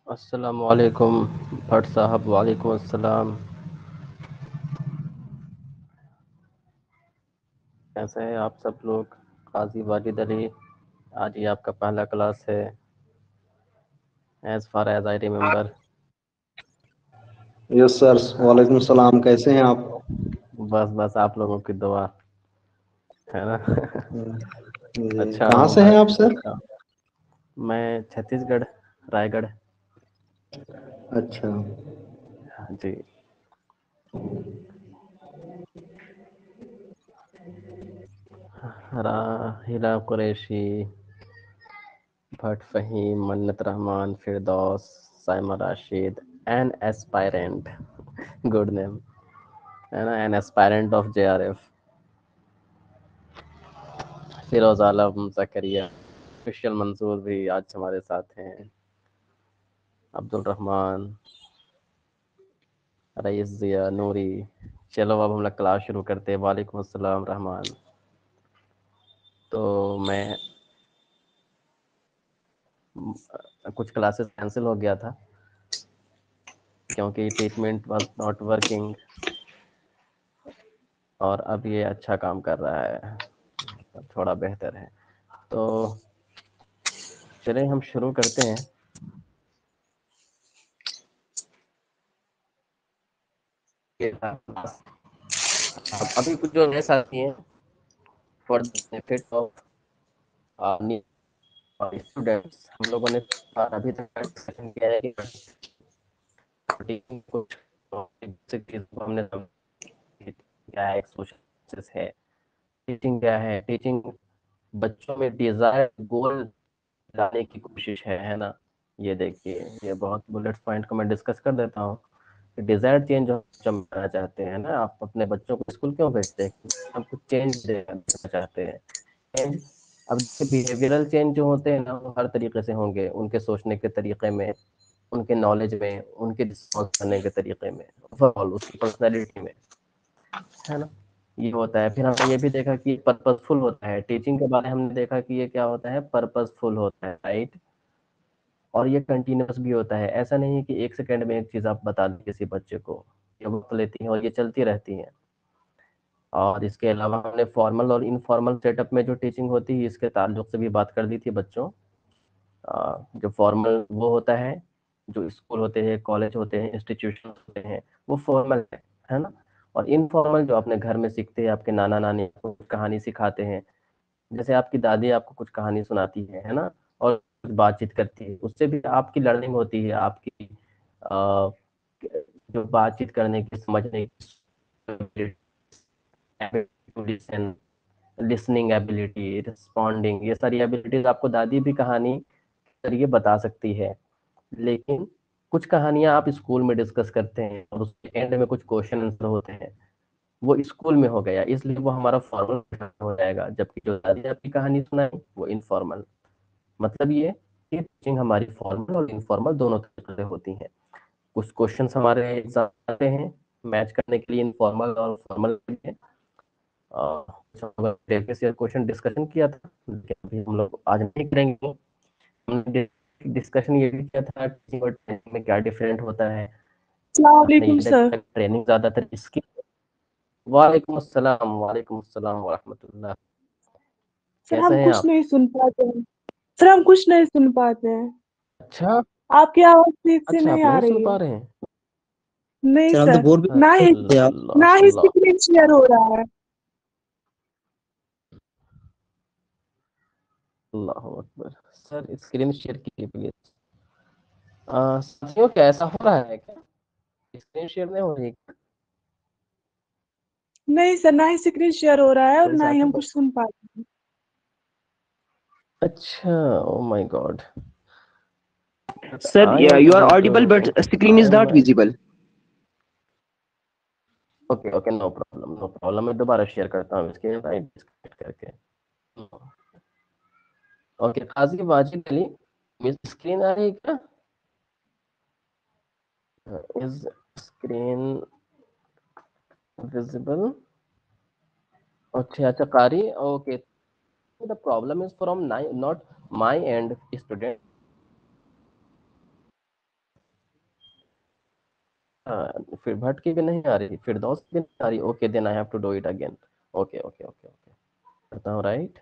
अस्सलाम वालेकुम भट्ट साहब। वालेकुम अस्सलाम। कैसे हैं आप सब लोग? काजी वाजिद अली, आज ही आपका पहला क्लास है, as far as I remember. Yes sir, वालेकुम सलाम। कैसे हैं आप? बस बस आप लोगों की दुआ है ना। जी, अच्छा कहाँ हूँ से हैं मैं। आप सर? अच्छा, मैं छत्तीसगढ़, रायगढ़। अच्छा। हाँ जी। हिला Qureshi, Bhat Faheem, Mannat Rahman, Firdaus, Saima Rashid, an aspirant. Good name है ना, an aspirant of JRF। Firoz Alam, Zakaria, Khushal Mansoor भी आज हमारे साथ हैं, अब्दुल रहमान, रईस जिया, नूरी। चलो अब हम लोग क्लास शुरू करते हैं। वालेकुम अस्सलाम रहमान। तो मैं कुछ क्लासेस कैंसिल हो गया था क्योंकि ट्रीटमेंट वाज नॉट वर्किंग, और अब ये अच्छा काम कर रहा है, थोड़ा बेहतर है। तो चलिए हम शुरू करते हैं। अभी कुछ जो नए साथी हैं, for the benefit of students, हम लोगों ने अभी तक डिस्कशन किया है कि टीचिंग कुछ बेसिक चीज़ों को हमने समझी। क्या है, एक सोशल है, टीचिंग क्या है। टीचिंग बच्चों में डिजायर गोल लाने की कोशिश है ना। ये देखिए, ये बहुत बुलेट पॉइंट को मैं डिस्कस कर देता हूँ। डिजायर चेंज जो हम करना चाहते हैं ना, आप अपने बच्चों को स्कूल क्यों भेजते हैं? हम कुछ चेंज देखना चाहते हैं। चेंज, अब बिहेवियरल चेंज जो होते हैं ना, वो हर तरीके से होंगे, उनके सोचने के तरीके में, उनके नॉलेज में, उनके रिस्पॉन्स करने के तरीके में, ओवरऑल उसकी पर्सनैलिटी में, है ना। ये होता है। फिर हमने ये भी देखा कि पर्पसफुल होता है। टीचिंग के बारे में हमने देखा कि ये क्या होता है, पर्पसफुल होता है, राइट। और ये कंटिन्यूस भी होता है। ऐसा नहीं है कि एक सेकंड में एक चीज आप बता दें किसी बच्चे को, ये वक्त लेती हैं और ये चलती रहती हैं। और इसके अलावा हमने फॉर्मल और इनफॉर्मल सेटअप में जो टीचिंग होती है, इसके ताल्लुक से भी बात कर दी थी बच्चों। जो फॉर्मल वो होता है, जो स्कूल होते हैं, कॉलेज होते हैं, इंस्टीट्यूशन होते हैं, वो फॉर्मल है ना। और इनफॉर्मल जो अपने घर में सीखते हैं, आपके नाना नानी आपको कुछ कहानी सिखाते हैं, जैसे आपकी दादी आपको कुछ कहानी सुनाती है ना, और कुछ बातचीत करती है, उससे भी आपकी लर्निंग होती है, आपकी जो बातचीत करने की, समझने की, लिसनिंग एबिलिटी, रिस्पॉन्डिंग, ये सारी एबिलिटीज आपको दादी भी कहानी के जरिए बता सकती है। लेकिन कुछ कहानियां आप स्कूल में डिस्कस करते हैं और उसके एंड में कुछ क्वेश्चन आंसर होते हैं, वो स्कूल में हो गया, इसलिए वो हमारा फॉर्मल हो जाएगा। जबकि जो दादी आपकी कहानी सुनाई वो इनफॉर्मल। मतलब ये कि टीचिंग हमारी फॉर्मल और इनफॉर्मल दोनों तरीके से होती है। कुछ क्वेश्चंस हमारे एग्जाम आते हैं मैच करने के लिए, इनफॉर्मल और फॉर्मल में। प्रीवियस ईयर क्वेश्चन डिस्कशन किया था, लेकिन अभी हम लोग आज नहीं करेंगे। हमने डिस्कशन ये भी किया था टीचिंग और ट्रेनिंग में क्या डिफरेंट होता है। आपने अस्सलामुअलैकुम ये सर। देखा ट्रेनिंग ज्यादातर इसकी। वालेकुम अस्सलाम, वालेकुम अस्सलाम व रहमतुल्लाह। सर कैसे हम हैं कुछ आप? नहीं सुन पाते हैं। सर हम कुछ नहीं सुन पाते हैं। अच्छा। आपकी आवाज ठीक से अच्छा, नहीं आप आ नहीं सुन रही है। पा रहे हैं? नहीं सर, हम तो सर। बोल भी ना ही सकते हैं आप। अल्लाह ना ही अल्लाह स्क्रीन शेयर हो रहा है। अल्लाह अकबर। सर स्क्रीन शेयर कीजिए प्लीज। साथियों, क्या ऐसा हो रहा है क्या? स्क्रीन शेयर नहीं हो रही? नहीं सर, ना ही स्क्रीन शेयर हो रहा है और कोई ना ही साथी हम को? कुछ सुन पाते हैं। अच्छा, oh my god. Sir, I yeah, am you are able to, audible, but screen I is am, not visible. Okay okay, no problem no problem. मैं दोबारा शेयर करता हूँ स्क्रीन, राइट, डिस्कनेक्ट करके। Okay, Qazi Wajid Ali, miss screen आ रही है क्या? Is screen visible? अच्छा अच्छा, Qari, okay. The problem is from not my end, student। फिर भट्ट की भी नहीं आ रही, फिरदौस की भी नहीं आ रही। Okay, then I have to do it again. Okay okay okay okay, करता हूँ, राइट।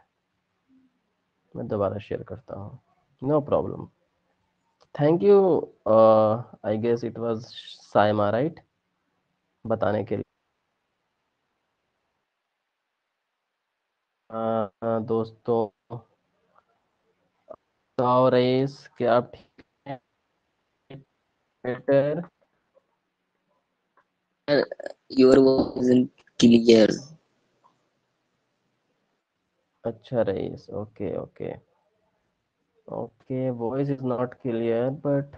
मैं दोबारा शेयर करता हूँ, no problem. Thank you, I guess it was Saima, right, बताने के लिए। दोस्तों, तो रईस, क्या आप ठीक हैं? Better. Your voice isn't clear. अच्छा Rais, okay okay okay, voice is not clear but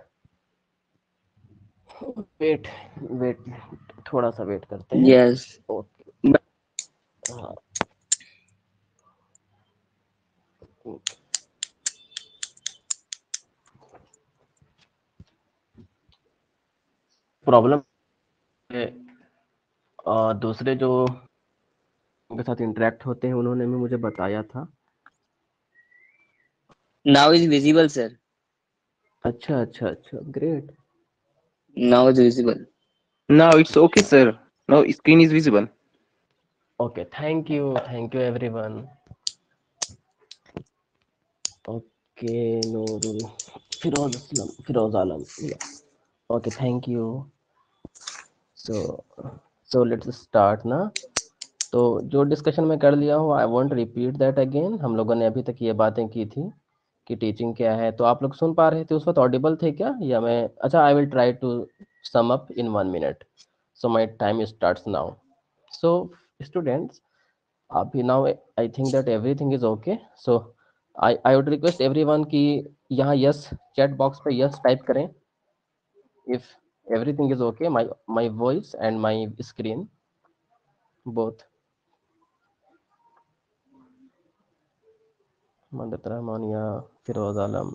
wait wait, थोड़ा सा वेट करते हैं। Yes. ओके, But हाँ, प्रॉब्लम दूसरे जो उनके साथ इंटरेक्ट होते हैं उन्होंने भी मुझे बताया था। now is visible, sir. अच्छा अच्छा अच्छा, great. Now it's visible. Now it's okay, sir. Now screen is visible. Okay, thank you everyone. Okay, Noorul, Firoz Aslam, Firoz Alam, okay, thank you. So let's start ना। तो जो डिस्कशन मैं कर लिया हूँ, I want repeat that again. हम लोगों ने अभी तक ये बातें की थी कि टीचिंग क्या है। तो आप लोग सुन पा रहे थे उस वक्त, ऑडिबल थे क्या, या मैं, अच्छा, I will try to sum up in 1 minute। So my time starts now. So students, अभी now I think that everything is okay. So I would request everyone कि यहाँ यस, चैट बॉक्स पे yes type करें if everything is okay, my voice and my screen both। मदद Rahmania, Firoz Alam,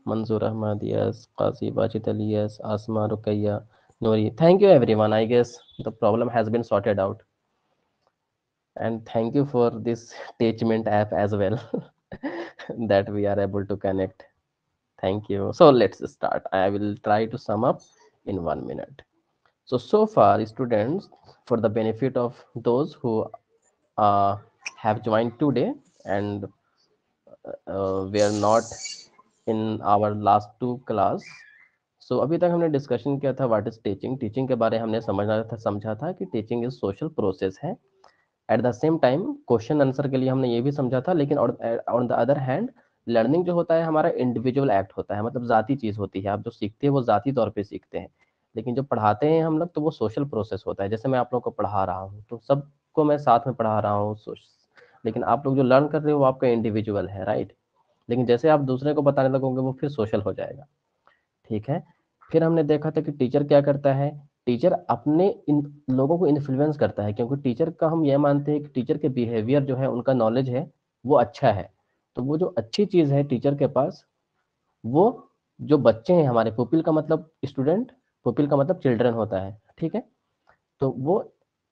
Manzoor Ahmad, yes, Qazi Wajid Ali, yes, Asma Ruqaiya, Noori, thank you everyone. I guess the problem has been sorted out and thank you for this attachment app as well that we are able to connect. Thank you. So let's start. I will try to sum up in 1 minute. So far, students, for the benefit of those who have joined today and were not in our last two class, सो अभी तक हमने discussion किया था what is teaching. Teaching के बारे में हमने समझा था कि टीचिंग इज सोशल प्रोसेस है। At the same time question answer के लिए हमने ये भी समझा था, लेकिन on the other hand learning जो होता है हमारा इंडिविजुअल एक्ट होता है, मतलब जाती चीज होती है। आप जो सीखते हैं वो जाती तौर पे सीखते हैं, लेकिन जो पढ़ाते हैं हम लोग तो वो सोशल प्रोसेस होता है। जैसे मैं आप लोग को पढ़ा रहा हूँ तो सबको मैं साथ में पढ़ा रहा हूँ, लेकिन आप लोग जो लर्न कर रहे हो वो आपका इंडिविजुअल है, राइट। लेकिन जैसे आप दूसरे को बताने लगोगे वो फिर सोशल हो जाएगा, ठीक है। फिर हमने देखा था कि टीचर क्या करता है, टीचर अपने इन लोगों को इन्फ्लुएंस करता है, क्योंकि टीचर का हम यह मानते हैं कि टीचर के बिहेवियर जो है, उनका नॉलेज है वो अच्छा है। तो वो जो अच्छी चीज है टीचर के पास, वो जो बच्चे हैं हमारे, पुपिल का मतलब स्टूडेंट, पुपिल का मतलब चिल्ड्रन होता है, ठीक है। तो वो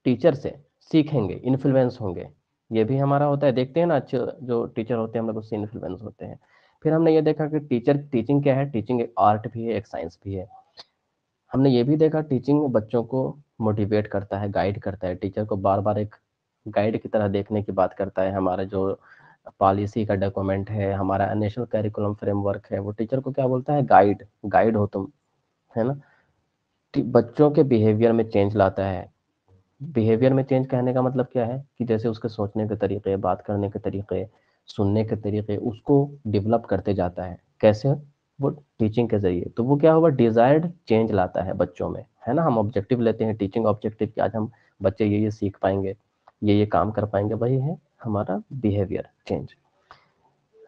टीचर से सीखेंगे, इन्फ्लुएंस होंगे। ये भी हमारा होता है, देखते हैं ना, अच्छे जो टीचर होते हैं हम लोग उससे इन्फ्लुएंस होते हैं। फिर हमने ये देखा कि टीचिंग क्या है, टीचिंग एक आर्ट भी है, एक साइंस भी है। हमने ये भी देखा टीचिंग बच्चों को मोटिवेट करता है, गाइड करता है, टीचर को बार बार एक गाइड की तरह देखने की बात करता है। हमारा जो पॉलिसी का डॉक्यूमेंट है, हमारा नेशनल करिकुलम फ्रेमवर्क है, वो टीचर को क्या बोलता है, गाइड, गाइड हो तुम, है ना। बच्चों के बिहेवियर में चेंज लाता है। बिहेवियर में चेंज कहने का मतलब क्या है कि जैसे उसके सोचने के तरीके, बात करने के तरीके, सुनने के तरीके, उसको डेवलप करते जाता है। कैसे, वो टीचिंग के जरिए। तो वो क्या होगा, डिजायर्ड चेंज लाता है बच्चों में, है ना। हम ऑब्जेक्टिव लेते हैं, टीचिंग ऑब्जेक्टिव कि आज हम बच्चे ये सीख पाएंगे, ये काम कर पाएंगे, वही है हमारा बिहेवियर चेंज।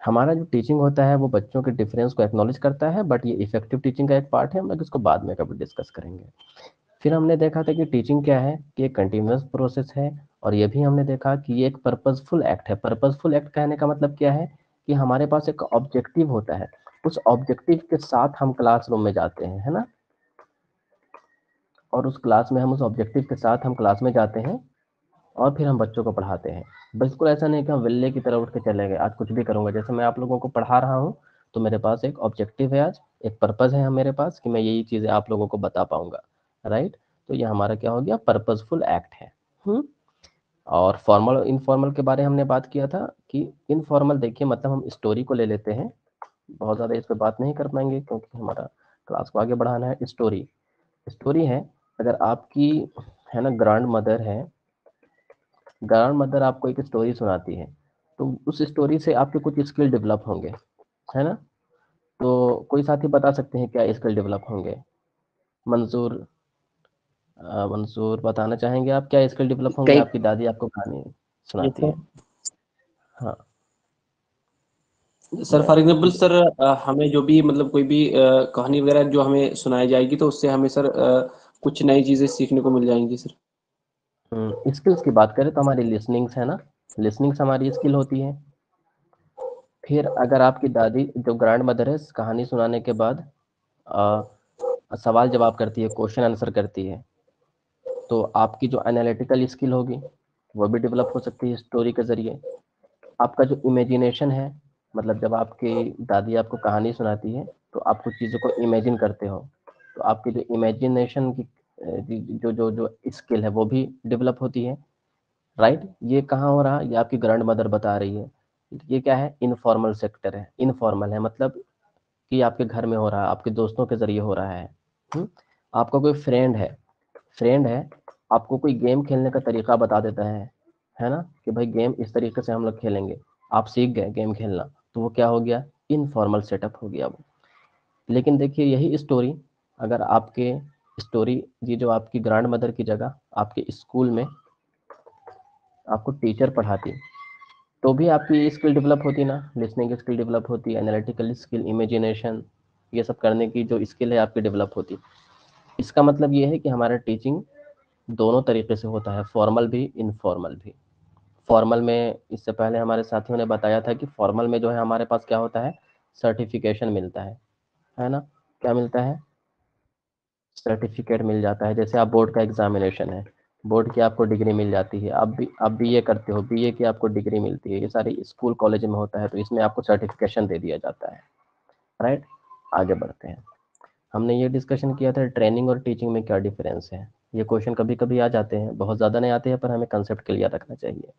हमारा जो टीचिंग होता है वो बच्चों के डिफरेंस को एक्नॉलेज करता है, बट ये इफेक्टिव टीचिंग का एक पार्ट है, हम लोग इसको बाद में कभी डिस्कस करेंगे। फिर हमने देखा था कि टीचिंग क्या है, कि एक कंटिन्यूअस प्रोसेस है। और ये भी हमने देखा कि ये एक पर्पसफुल एक्ट है। पर्पसफुल एक्ट कहने का मतलब क्या है, कि हमारे पास एक ऑब्जेक्टिव होता है, उस ऑब्जेक्टिव के साथ हम क्लासरूम में जाते हैं, है ना। और उस क्लास में हम उस ऑब्जेक्टिव के साथ हम क्लास में जाते हैं और फिर हम बच्चों को पढ़ाते हैं। बिल्कुल ऐसा नहीं कि हम विल्ले की तरह उठ के चले गए, आज कुछ भी करूंगा। जैसे मैं आप लोगों को पढ़ा रहा हूँ तो मेरे पास एक ऑब्जेक्टिव है, आज एक पर्पज है मेरे पास कि मैं यही चीजें आप लोगों को बता पाऊंगा, राइट। तो ये हमारा क्या हो गया, पर्पसफुल एक्ट है। और फॉर्मल इनफॉर्मल के बारे में हमने बात किया था कि इनफॉर्मल देखिए मतलब हम स्टोरी को ले लेते हैं, बहुत ज़्यादा इस पर बात नहीं कर पाएंगे क्योंकि हमारा क्लास को आगे बढ़ाना है। स्टोरी स्टोरी है, अगर आपकी है ना ग्रैंड मदर है, ग्रैंड मदर आपको एक स्टोरी सुनाती है तो उस स्टोरी से आपके कुछ स्किल डेवलप होंगे, है ना। तो कोई साथी बता सकते हैं क्या स्किल डेवलप होंगे? मंजूर, मंसूर बताना चाहेंगे आप क्या स्किल डेवलप होंगे? कई आपकी दादी आपको कहानी सुनाती है। हाँ सर फॉर एग्जांपल सर हमें जो भी मतलब कोई भी कहानी वगैरह जो हमें सुनाई जाएगी तो उससे हमें सर कुछ नई चीजें सीखने को मिल जाएंगी सर। स्किल्स की बात करें तो हमारी लिसनिंग्स है ना, लिसनिंग्स हमारी स्किल होती है। फिर अगर आपकी दादी जो ग्रैंड मदर है कहानी सुनाने के बाद सवाल जवाब करती है, क्वेश्चन आंसर करती है, तो आपकी जो एनालिटिकल स्किल होगी वो भी डेवलप हो सकती है स्टोरी के जरिए। आपका जो इमेजिनेशन है, मतलब जब आपकी दादी आपको कहानी सुनाती है तो आप कुछ चीज़ों को इमेजिन करते हो, तो आपकी जो इमेजिनेशन की जो जो जो स्किल है वो भी डेवलप होती है, राइट। ये कहाँ हो रहा है? ये आपकी ग्रैंड मदर बता रही है। ये क्या है? इनफॉर्मल सेक्टर है, इनफॉर्मल है मतलब कि आपके घर में हो रहा है, आपके दोस्तों के जरिए हो रहा है। आपका कोई फ्रेंड है, आपको कोई गेम खेलने का तरीका बता देता है ना, कि भाई गेम इस तरीके से हम लोग खेलेंगे, आप सीख गए गेम खेलना, तो वो क्या हो गया? इनफॉर्मल सेटअप हो गया वो। लेकिन देखिए यही स्टोरी अगर आपके स्टोरी ये जो आपकी ग्रैंड मदर की जगह आपके स्कूल में आपको टीचर पढ़ाती तो भी आपकी स्किल डेवलप होती ना, लिसनिंग स्किल डेवलप होती, एनालिटिकल स्किल, इमेजिनेशन, ये सब करने की जो स्किल है आपकी डेवलप होती। इसका मतलब ये है कि हमारा टीचिंग दोनों तरीके से होता है, फॉर्मल भी इनफॉर्मल भी। फॉर्मल में इससे पहले हमारे साथियों ने बताया था कि फॉर्मल में जो है हमारे पास क्या होता है, सर्टिफिकेशन मिलता है ना। क्या मिलता है? सर्टिफिकेट मिल जाता है। जैसे आप बोर्ड का एग्जामिनेशन है, बोर्ड की आपको डिग्री मिल जाती है, आप बीए करते हो, बीए की आपको डिग्री मिलती है, ये सारी स्कूल कॉलेज में होता है, तो इसमें आपको सर्टिफिकेशन दे दिया जाता है, राइट। आगे बढ़ते हैं। हमने ये डिस्कशन किया था ट्रेनिंग और टीचिंग में क्या डिफरेंस है। ये क्वेश्चन कभी कभी आ जाते हैं, बहुत ज़्यादा नहीं आते हैं, पर हमें कंसेप्ट क्लियर रखना चाहिए।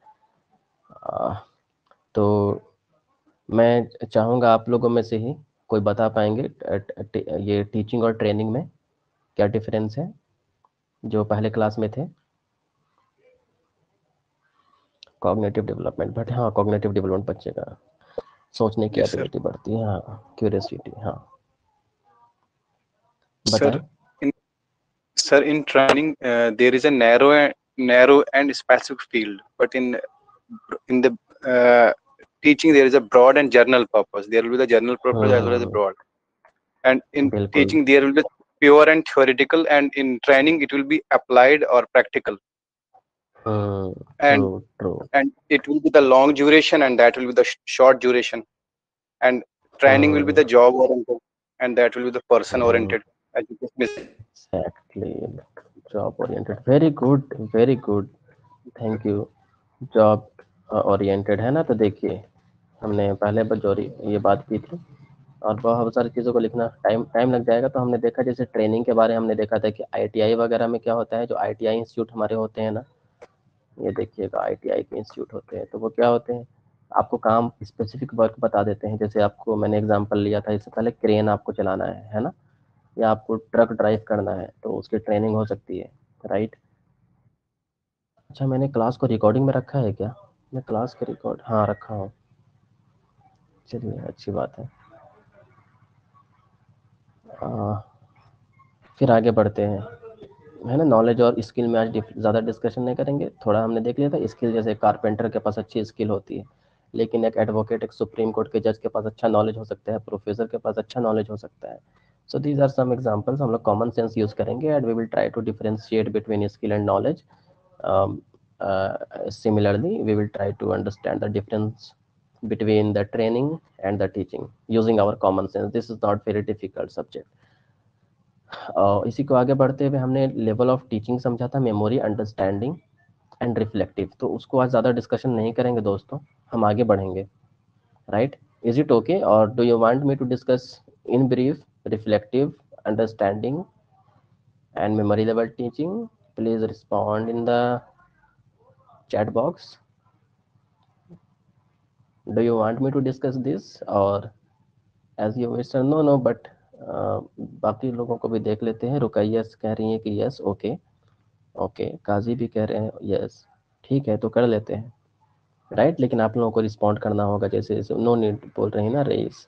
तो मैं चाहूँगा आप लोगों में से ही कोई बता पाएंगे ये टीचिंग और ट्रेनिंग में क्या डिफरेंस है, जो पहले क्लास में थे। कॉग्निटिव डेवलपमेंट, बट हाँ कॉग्निटिव डेवलपमेंट बच्चे का सोचने की Yes, sir. एबिलिटी बढ़ती है, हाँ क्यूरियसिटी, हाँ Sir, बताएं। in in training, there is a narrow and specific field, but in the teaching there is a broad and general purpose. There will be the general purpose as well as the broad. And in बिल्कुल teaching there will be pure and theoretical, and in training it will be applied or practical. And true true. it will be the long duration, and that will be the short duration. And training will be the job oriented, and that will be the person oriented education. Exactly, job oriented, very good very good, thank you. Job oriented है ना, तो देखिए हमने पहले बजौरी ये बात की थी, और बहुत सारी चीज़ों को लिखना टाइम टाइम लग जाएगा। तो हमने देखा जैसे ट्रेनिंग के बारे में हमने देखा था कि आईटीआई वगैरह में क्या होता है, जो आईटीआई इंस्टीट्यूट हमारे होते हैं ना, ये देखिएगा आईटीआई के इंस्टीट्यूट होते हैं, तो वो क्या होते हैं, आपको काम स्पेसिफिक वर्क बता देते हैं। जैसे आपको मैंने एग्जांपल लिया था इससे पहले, क्रेन आपको चलाना है ना, या आपको ट्रक ड्राइव करना है, तो उसकी ट्रेनिंग हो सकती है, राइट। अच्छा मैंने क्लास को रिकॉर्डिंग में रखा है क्या? मैं क्लास के रिकॉर्ड, हाँ रखा हूँ, चलिए अच्छी बात है। फिर आगे बढ़ते हैं, है ना। नॉलेज और स्किल में आज ज़्यादा डिस्कशन नहीं करेंगे, थोड़ा हमने देख लिया था स्किल, जैसे कारपेंटर के पास अच्छी स्किल होती है, लेकिन एक एडवोकेट, एक सुप्रीम कोर्ट के जज के पास अच्छा नॉलेज हो सकता है, प्रोफेसर के पास अच्छा नॉलेज हो सकता है। So these are some examples. हम लोग कॉमन सेंस यूज करेंगे and we will try to differentiate between skill and knowledge. Similarly, we will try to understand the difference between the training and the teaching using our common sense. This is not very difficult subject. इसी को आगे बढ़ते हुए हमने level of teaching समझा था, memory, understanding and reflective, तो उसको आज ज़्यादा डिस्कशन नहीं करेंगे दोस्तों, हम आगे बढ़ेंगे, राइट। इज इट ओके, और do you want me to discuss in brief reflective, understanding And memory level teaching, please respond in the chat box. Do you want me to discuss this or as you wish? No, but बाकी लोगों को भी देख लेते हैं। रुकैया कह रही है कि यस, ओके ओके, काजी भी कह रहे हैं यस, ठीक है तो कर लेते हैं, राइट। लेकिन आप लोगों को रिस्पॉन्ड करना होगा, जैसे जैसे नो नीड बोल रही है ना, रईस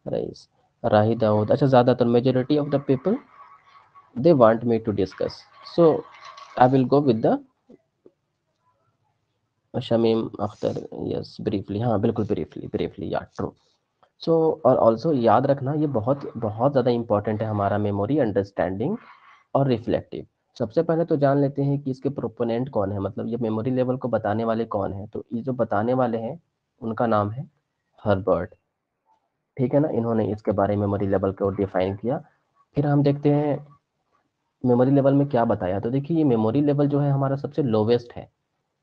रईस राही दाऊद। अच्छा, ज़्यादातर majority of the people they want me to discuss, so I will go with the Shamim Akhtar, yes briefly, हाँ बिल्कुल ब्रीफली या ट्रू। सो और ऑल्सो याद रखना, ये बहुत बहुत ज़्यादा इंपॉर्टेंट है हमारा मेमोरी, अंडरस्टैंडिंग और रिफ्लेक्टिव। सबसे पहले तो जान लेते हैं कि इसके प्रोपोनेंट कौन है, मतलब ये मेमोरी लेवल को बताने वाले कौन है। तो ये जो बताने वाले हैं उनका नाम है हर्बर्ट, ठीक है ना। इन्होंने इसके बारे में मेमोरी लेवल को डिफाइन किया। फिर हम देखते हैं मेमोरी लेवल में क्या बताया। तो देखिए, ये मेमोरी लेवल जो है हमारा सबसे लोवेस्ट है।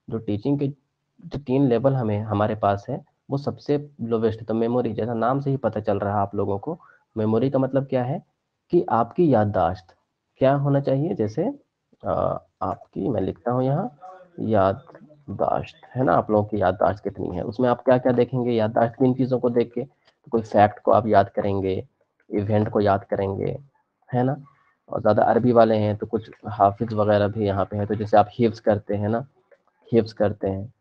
जो टीचिंग के जो 3 लेवल हमें हमारे पास है वो सबसे लोवेस्ट है। तो मेमोरी, जैसा नाम से ही पता चल रहा है आप लोगों को, मेमोरी का मतलब क्या है कि आपकी याददाश्त क्या होना चाहिए। जैसे आपकी, मैं लिखता हूँ यहाँ, याददाश्त है ना, आप लोगों की याददाश्त कितनी है। उसमें आप क्या क्या देखेंगे याददाश्त की इन चीज़ों को देख के। तो कोई फैक्ट को आप याद करेंगे, इवेंट को याद करेंगे, है ना। और ज़्यादा अरबी वाले हैं तो कुछ हाफिज वगैरह भी यहाँ पे है, तो जैसे आप हिफ्स करते हैं ना, हिफ्स करते हैं,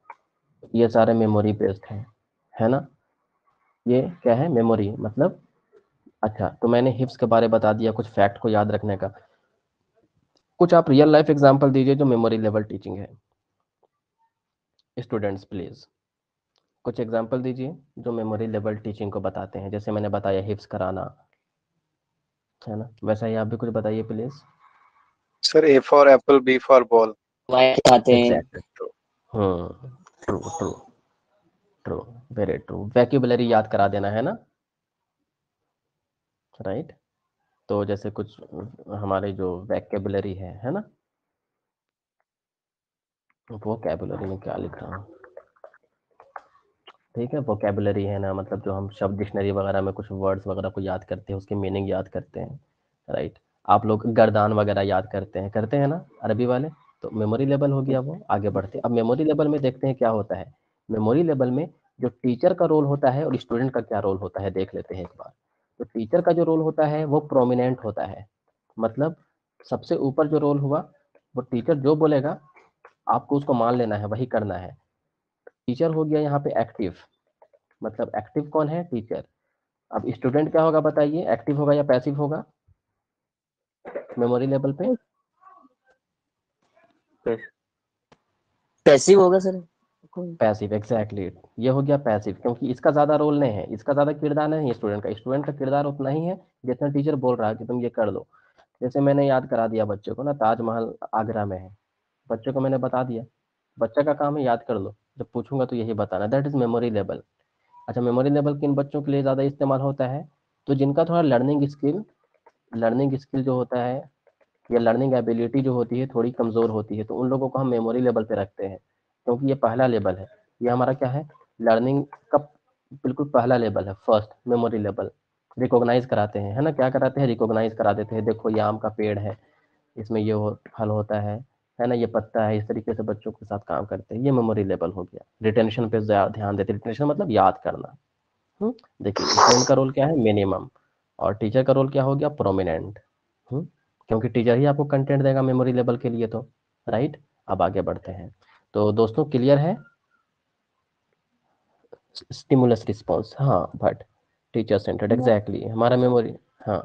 ये सारे मेमोरी बेस्ड हैं, है ना। ये क्या है, मेमोरी मतलब। अच्छा, तो मैंने हिफ्स के बारे बता दिया, कुछ फैक्ट को याद रखने का। कुछ आप रियल लाइफ एग्जांपल दीजिए जो मेमोरी लेवल टीचिंग है, स्टूडेंट्स प्लीज। कुछ एग्जांपल दीजिए जो मेमोरी लेवल टीचिंग को बताते हैं। जैसे मैंने बताया हिफ्स कराना, है ना, वैसा ही आप भी कुछ बताइए please. Sir, A for apple, B for ball. White खाते हैं। Exactly, true, true true true, very true. Vocabulary याद करा देना, है ना, राइट। तो जैसे कुछ हमारे जो वैक्यूबुलरी है ना, वोकैबुलरी में क्या लिख रहा हूँ, ठीक है, वोकैबुलरी है ना, मतलब जो हम शब्द डिक्शनरी वगैरह में कुछ वर्ड्स वगैरह को याद करते हैं, उसकी मीनिंग याद करते हैं, राइट। आप लोग गर्दान वगैरह याद करते हैं ना अरबी वाले। तो मेमोरी लेवल हो गया वो। आगे बढ़ते अब मेमोरी लेवल में देखते हैं क्या होता है। मेमोरी लेवल में जो टीचर का रोल होता है और स्टूडेंट का क्या रोल होता है देख लेते हैं एक बार। तो टीचर का जो रोल होता है वो प्रोमिनेंट होता है, मतलब सबसे ऊपर जो रोल हुआ, वो टीचर जो बोलेगा आपको उसको मान लेना है, वही करना है। टीचर हो गया यहाँ पे एक्टिव, मतलब एक्टिव कौन है, टीचर। अब स्टूडेंट क्या होगा बताइए, एक्टिव होगा या पैसिव होगा मेमोरी लेवल पे। पैसिव होगा सर। पैसिव, एग्जैक्टली, ये हो गया पैसिव, क्योंकि इसका ज्यादा रोल नहीं है, इसका ज्यादा किरदार नहीं है स्टूडेंट का किरदार उतना ही है जितना टीचर बोल रहा है कि तुम ये कर लो। जैसे मैंने याद करा दिया बच्चों को ना, ताजमहल आगरा में है, बच्चों को मैंने बता दिया, बच्चा का काम है याद कर लो, जब पूछूंगा तो यही बताना, दैट इज मेमोरी लेवल। अच्छा, मेमोरी लेवल किन बच्चों के लिए ज़्यादा इस्तेमाल होता है, तो जिनका थोड़ा लर्निंग स्किल जो होता है या लर्निंग एबिलिटी जो होती है थोड़ी कमज़ोर होती है, तो उन लोगों को हम मेमोरी लेवल पे रखते हैं, क्योंकि ये पहला लेवल है। ये हमारा क्या है, लर्निंग का बिल्कुल पहला लेवल है, फर्स्ट मेमोरी लेवल। रिकॉग्नाइज कराते हैं, है ना, क्या कराते हैं, रिकॉग्नाइज करा देते हैं, देखो ये आम का पेड़ है, इसमें ये फल होता है ना, ये पत्ता है, इस तरीके से बच्चों के साथ काम करते हैं, ये मेमोरी लेवल हो गया। रिटेंशन पे ध्यान देते हैं, रिटेंशन मतलब याद करना। देखिए, स्टूडेंट का रोल क्या है, मिनिमम, और टीचर का रोल क्या हो गया, प्रोमिनेंट। क्योंकि टीचर ही आपको कंटेंट देगा मेमोरी लेवल के लिए, तो राइट। अब आगे बढ़ते हैं। तो दोस्तों क्लियर है, स्टिमुलस रिस्पॉन्स, हाँ, बट टीचर सेंटर्ड, एग्जैक्टली हमारा मेमोरी। हाँ,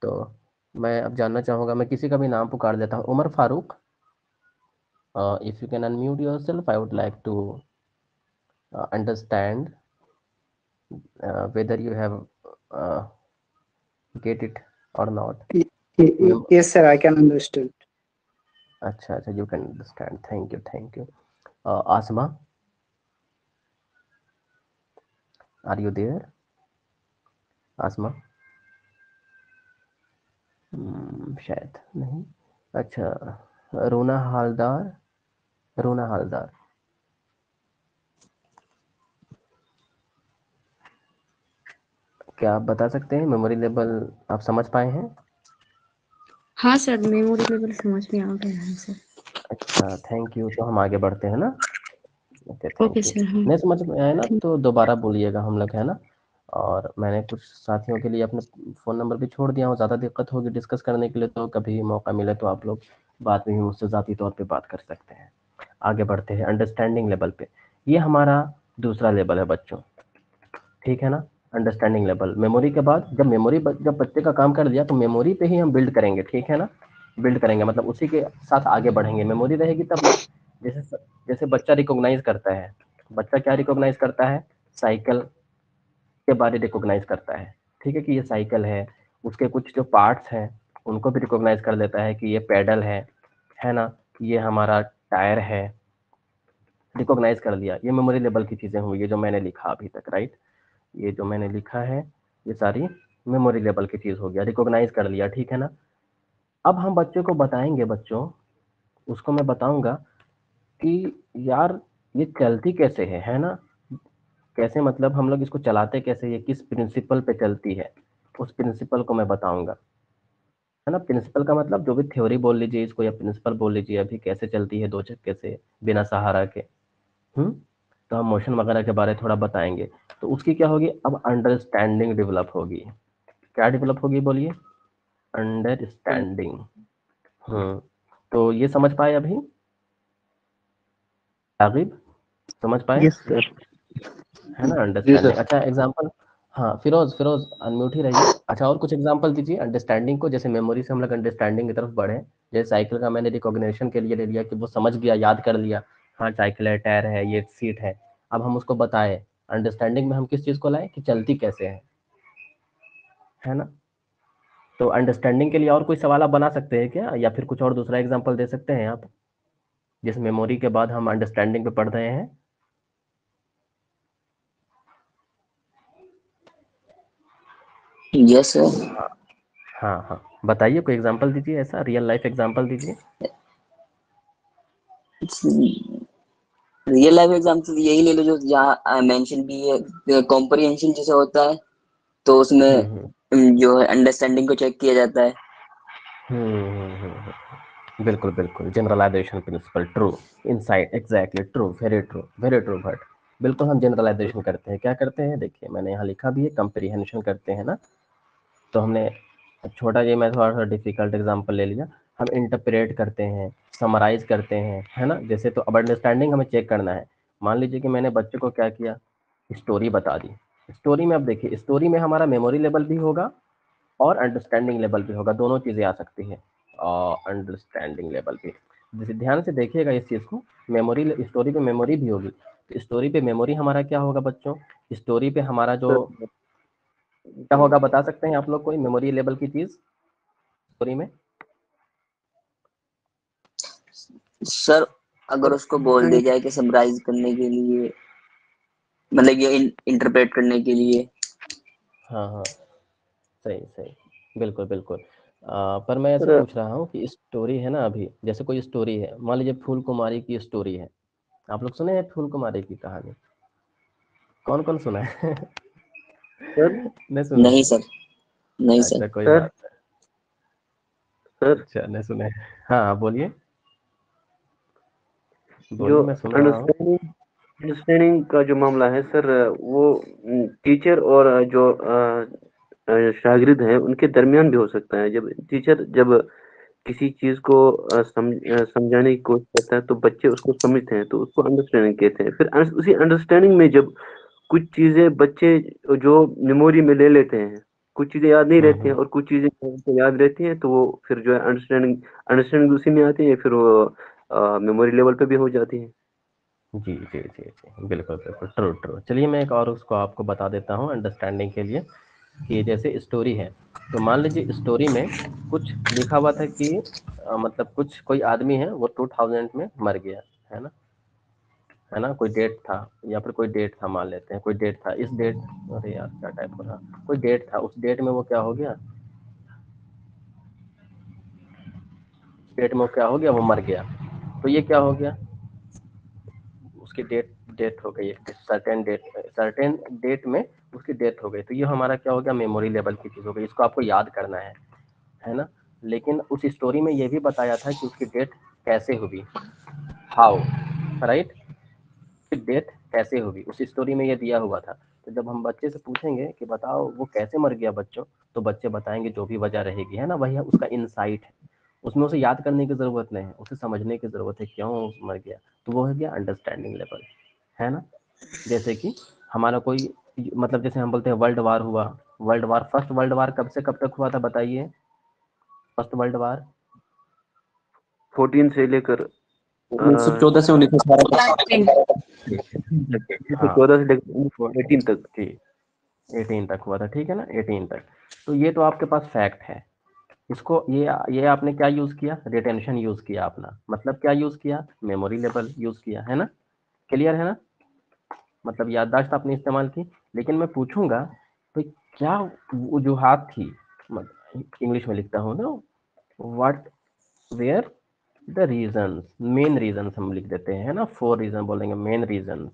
तो मैं अब जानना चाहूँगा, मैं किसी का भी नाम पुकार देता हूँ, Umar Farooq. If you can unmute yourself, I would like to understand whether you have get it or not. Yes, sir, I can understand. अच्छा, you can understand, thank you. Asma, are you there? Asma, शायद नहीं। अच्छा, रूना हालदार, क्या आप बता सकते हैं memory level आप समझ पाए हैं? हाँ सर, मेमोरी लेवल समझ में आ गया है सर। अच्छा, थैंक यू। तो हम आगे बढ़ते हैं ना। Okay, okay thank you. Sir. हाँ नहीं समझ में आया ना तो दोबारा बोलिएगा हम लोग, है ना। और मैंने कुछ साथियों के लिए अपने फ़ोन नंबर भी छोड़ दिया हूँ, ज़्यादा दिक्कत होगी डिस्कस करने के लिए तो कभी मौका मिले तो आप लोग बाद में भी मुझसे ज़ाती तौर पे बात कर सकते हैं। आगे बढ़ते हैं अंडरस्टैंडिंग लेवल पे। ये हमारा दूसरा लेवल है बच्चों, ठीक है ना। अंडरस्टैंडिंग लेवल, मेमोरी के बाद जब बच्चे का काम कर दिया तो मेमोरी पे ही हम बिल्ड करेंगे, ठीक है ना। बिल्ड करेंगे मतलब उसी के साथ आगे बढ़ेंगे। मेमोरी रहेगी तब ना, जैसे जैसे बच्चा रिकॉग्नाइज करता है। बच्चा क्या रिकॉग्नाइज करता है? साइकिल के बारे रिकॉग्नाइज करता है, ठीक है, कि ये साइकिल है। उसके कुछ जो पार्ट्स हैं उनको भी रिकॉग्नाइज कर लेता है कि ये पैडल है ना, ये हमारा टायर है। रिकॉग्नाइज कर लिया। ये मेमोरी लेवल की चीजें हुई, ये जो मैंने लिखा अभी तक, राइट। ये जो मैंने लिखा है ये सारी मेमोरी लेवल की चीज हो गया, रिकॉग्नाइज कर लिया, ठीक है ना। अब हम बच्चे को बताएंगे, बच्चों उसको मैं बताऊंगा कि यार ये चलती कैसे है ना। कैसे मतलब हम लोग इसको चलाते कैसे, ये किस प्रिंसिपल पे चलती है, उस प्रिंसिपल को मैं बताऊंगा, है ना। प्रिंसिपल का मतलब जो भी थ्योरी बोल लीजिए इसको या प्रिंसिपल बोल लीजिए, अभी कैसे चलती है दो चक्के से बिना सहारा के। हम्म। तो हम मोशन वगैरह के बारे में थोड़ा बताएंगे। तो उसकी क्या होगी, अब अंडरस्टैंडिंग डेवलप होगी। क्या डेवलप होगी बोलिए? अंडरस्टैंडिंग। हम्म। तो ये समझ पाए अभी रागिब, समझ पाए? Yes, sir. है ना जी अंडरस्टैंडिंग। सर। अच्छा एग्जांपल, हाँ फिरोज फिरोज अनम्यूट ही रहिए। अच्छा और कुछ एग्जांपल दीजिए अंडरस्टैंडिंग को, जैसे मेमोरी से हम लोग अंडरस्टैंडिंग की तरफ बढ़े। जैसे साइकिल का मैंने रिकॉग्निशन के लिए ले लिया कि वो समझ गया, याद कर लिया, हाँ साइकिल है, टायर है, ये सीट है। अब हम उसको बताए अंडरस्टैंडिंग में हम किस चीज को लाए कि चलती कैसे है ना। तो अंडरस्टैंडिंग के लिए और कोई सवाल आप बना सकते हैं क्या, या फिर कुछ और दूसरा एग्जांपल दे सकते हैं आप, जिस मेमोरी के बाद हम अंडरस्टैंडिंग पे पढ़ रहे हैं। Yes sir. हाँ हाँ हाँ, बताइए कोई एग्जांपल दीजिए, ऐसा रियल लाइफ एग्जांपल दीजिए। रियल लाइफ एग्जाम्पल यही ले लो जो जहाँ मेंशन भी है, कॉम्प्रिहेंशन जैसे होता है तो उसमें हम्म जो है अंडरस्टैंडिंग को चेक किया जाता है। बिल्कुल बिल्कुल, generalization principle, true, insight, exactly true, very true but बिल्कुल हम जनरलाइजेशन करते हैं। क्या करते हैं देखिए, मैंने यहाँ लिखा भी है, कंप्रीहेंशन करते हैं ना। तो हमने छोटा, ये मैं थोड़ा सा डिफिकल्ट एग्जांपल ले लिया। हम इंटरप्रेट करते हैं, समराइज करते हैं, है ना। जैसे तो अब अंडरस्टैंडिंग हमें चेक करना है। मान लीजिए कि मैंने बच्चे को क्या किया, स्टोरी बता दी। स्टोरी में अब देखिए, स्टोरी में हमारा मेमोरी लेवल भी होगा और अंडरस्टैंडिंग लेवल भी होगा, दोनों चीजें आ सकती हैं। और अंडरस्टैंडिंग लेवल भी, जैसे ध्यान से देखिएगा इस चीज को, मेमोरी स्टोरी पे मेमोरी भी होगी। तो स्टोरी पे मेमोरी हमारा क्या होगा बच्चों, स्टोरी पे हमारा जो सर क्या होगा बता सकते हैं आप लोग कोई मेमोरी लेवल की चीज स्टोरी में? सर अगर उसको बोल दिया जाए कि समराइज करने के लिए, मतलब ये इंटरप्रेट करने के लिए। हाँ हाँ, सही सही, बिल्कुल बिल्कुल। पर मैं ऐसे सर पूछ रहा हूँ कि स्टोरी है ना, अभी जैसे कोई स्टोरी है, मान लीजिए फूल कुमारी की स्टोरी है। आप लोग सुने हैं फूल कुमारी की कहानी? कौन कौन सुना है? सर नहीं सुने नहीं हैं? सर। नहीं सर। अच्छा कोई सर बात नहीं। सर अच्छा नहीं सुने हैं। हाँ हाँ, बोलिए जो बोलिए, मैं सुन रहा हूँ। अंडरस्टैंडिंग अंडरस्टैंडिंग का जो मामला है सर, वो टीचर और जो शागिर्द हैं उनके दरमियान भी हो सकता है। जब टीचर जब किसी चीज को समझाने की कोशिश करता है तो बच्चे उसको समझते हैं, तो उसको अंडरस्टैंडिंग कहते हैं। फिर उसी अंडरस्टैंडिंग में जब कुछ चीजें बच्चे जो मेमोरी में ले लेते हैं, कुछ चीजें याद नहीं रहती हैं हम्म। और कुछ चीजें उनको याद रहती हैं, तो वो फिर जो है अंडरस्टैंडिंग अंडरस्टैंडिंग उसी में आती है, फिर वो मेमोरी लेवल पे भी हो जाती है। जी जी जी जी, बिल्कुल बिल्कुल ट्रू ट्रू। चलिए मैं एक और उसको आपको बता देता हूँ अंडरस्टैंडिंग के लिए, कि जैसे स्टोरी है। तो मान लीजिए स्टोरी में कुछ लिखा हुआ था कि मतलब कुछ कोई आदमी है वो 2000 में मर गया, है ना। है ना, कोई डेट था, या फिर कोई डेट था, मान लेते हैं कोई डेट था, इस डेट, अरे यार क्या टाइप हो रहा, कोई डेट था, उस डेट में वो क्या हो गया, डेट में वो क्या हो गया, वो मर गया। तो ये क्या हो गया, उसकी डेट डेथ हो गई, सर्टेन डेट में उसकी डेथ हो गई। तो ये हमारा क्या हो गया, मेमोरी लेवल की चीज हो गई, इसको आपको याद करना है ना। लेकिन उस स्टोरी में ये भी बताया था कि उसकी डेथ कैसे हुई, हाउ, राइट, डेथ कैसे हुई, उस स्टोरी में ये दिया हुआ था। तो जब हम बच्चे से पूछेंगे कि बताओ वो कैसे मर गया बच्चों, तो बच्चे बताएंगे जो भी वजह रहेगी, है ना, वही उसका इनसाइट है। उसमें उसे याद करने की जरूरत नहीं है, उसे समझने की जरूरत है क्यों मर गया। तो वो है गया अंडरस्टैंडिंग लेवल, है ना। जैसे कि हमारा कोई, मतलब जैसे हम बोलते हैं वर्ल्ड वार हुआ, world war, first world war कब से कब तक हुआ था बताइए, फर्स्ट वर्ल्ड वार 14 से लेकर 1914 से 1918 हाँ 14 से लेकर 18 तक। जी 18 तक हुआ था, ठीक है ना, 18 तक। तो ये तो आपके पास फैक्ट है। इसको ये आपने क्या यूज किया, रिटेंशन यूज किया अपना, मतलब क्या यूज किया, मेमोरी लेवल यूज किया, है ना, क्लियर है ना, मतलब याददाश्त आपने इस्तेमाल की। लेकिन मैं पूछूंगा तो क्या वजूहात थी, इंग्लिश में लिखता हूँ ना, what were the reason, main reason हम लिख देते हैं, है ना, 4 रीजन बोलेंगे, मेन रीजन,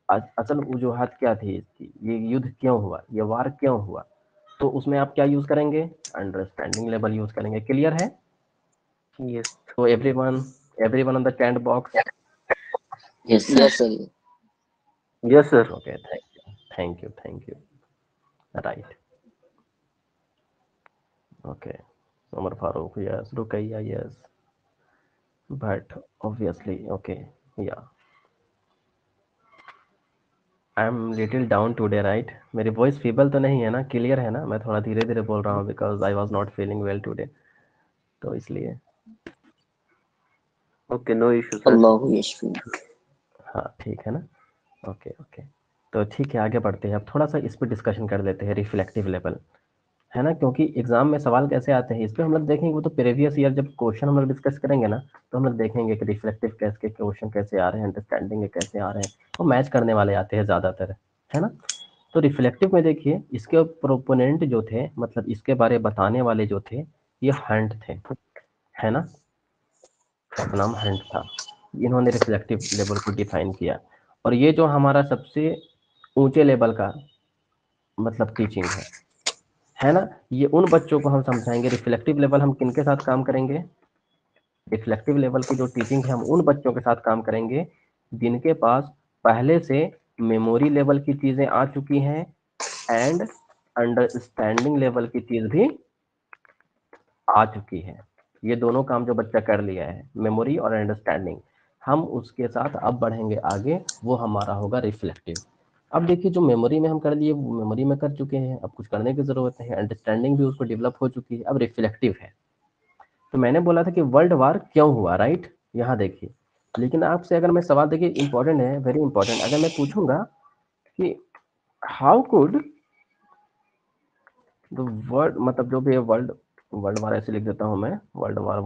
असल वजूहात क्या थी इसकी, ये युद्ध क्यों हुआ, ये वार क्यों हुआ। तो उसमें आप क्या यूज करेंगे, अंडरस्टैंडिंग लेवल यूज करेंगे, क्लियर है। यस तो everyone on the chat box, yes sir. Yes sir. Okay, thank you, right, okay, Umar Farooq, yes, Ruqaiya, yes, but obviously, okay, या I am little down today, right, मेरी voice feeble तो नहीं है ना, clear है ना, मैं थोड़ा धीरे धीरे बोल रहा हूँ because I was not feeling well today, तो इसलिए। Okay, no issue sir. Allah यशफी। हाँ ठीक है ना, ओके ओके। तो ठीक है, आगे बढ़ते हैं, अब थोड़ा सा इस पर डिस्कशन कर लेते हैं, रिफ्लेक्टिव लेवल, है ना, क्योंकि एग्जाम में सवाल कैसे आते हैं इस पर हम लोग देखेंगे। वो तो प्रीवियस ईयर जब क्वेश्चन हम लोग डिस्कस करेंगे ना, तो हम लोग देखेंगे कि रिफ्लेक्टिव कैस के क्वेश्चन कैसे आ रहे हैं, अंडरस्टैंडिंग के कैसे आ रहे हैं, वो मैच करने वाले आते हैं ज़्यादातर, है ना। तो रिफ्लेक्टिव में देखिए, इसके प्रोपोनेंट जो थे, मतलब इसके बारे बताने वाले जो थे, ये हंट थे, है ना, इसका नाम हंट था। इन्होंने रिफ्लेक्टिव लेवल को डिफाइन किया, और ये जो हमारा सबसे ऊंचे लेवल का मतलब टीचिंग है ना, ये उन बच्चों को हम समझाएंगे। रिफ्लेक्टिव लेवल हम किन के साथ काम करेंगे, रिफ्लेक्टिव लेवल की जो टीचिंग है हम उन बच्चों के साथ काम करेंगे जिनके पास पहले से मेमोरी लेवल की चीजें आ चुकी हैं एंड अंडरस्टैंडिंग लेवल की चीज भी आ चुकी है। ये दोनों काम जो बच्चा कर लिया है, मेमोरी और अंडरस्टैंडिंग, हम उसके साथ अब बढ़ेंगे आगे, वो हमारा होगा रिफ्लेक्टिव। अब देखिए, जो मेमोरी में हम कर लिए वो मेमोरी में कर चुके हैं, अब कुछ करने की जरूरत नहीं है, अंडरस्टैंडिंग भी उसको डेवलप हो चुकी है, अब रिफ्लेक्टिव है। तो मैंने बोला था कि वर्ल्ड वार क्यों हुआ, राइट, यहाँ देखिए। लेकिन आपसे अगर मैं सवाल, देखिए इंपॉर्टेंट है, वेरी इंपॉर्टेंट, अगर मैं पूछूंगा कि हाउ कुड द वर्ल्ड, मतलब जो भी है वर्ल्ड, वर्ल्ड वार ऐसे लिख देता हूं मैं, world war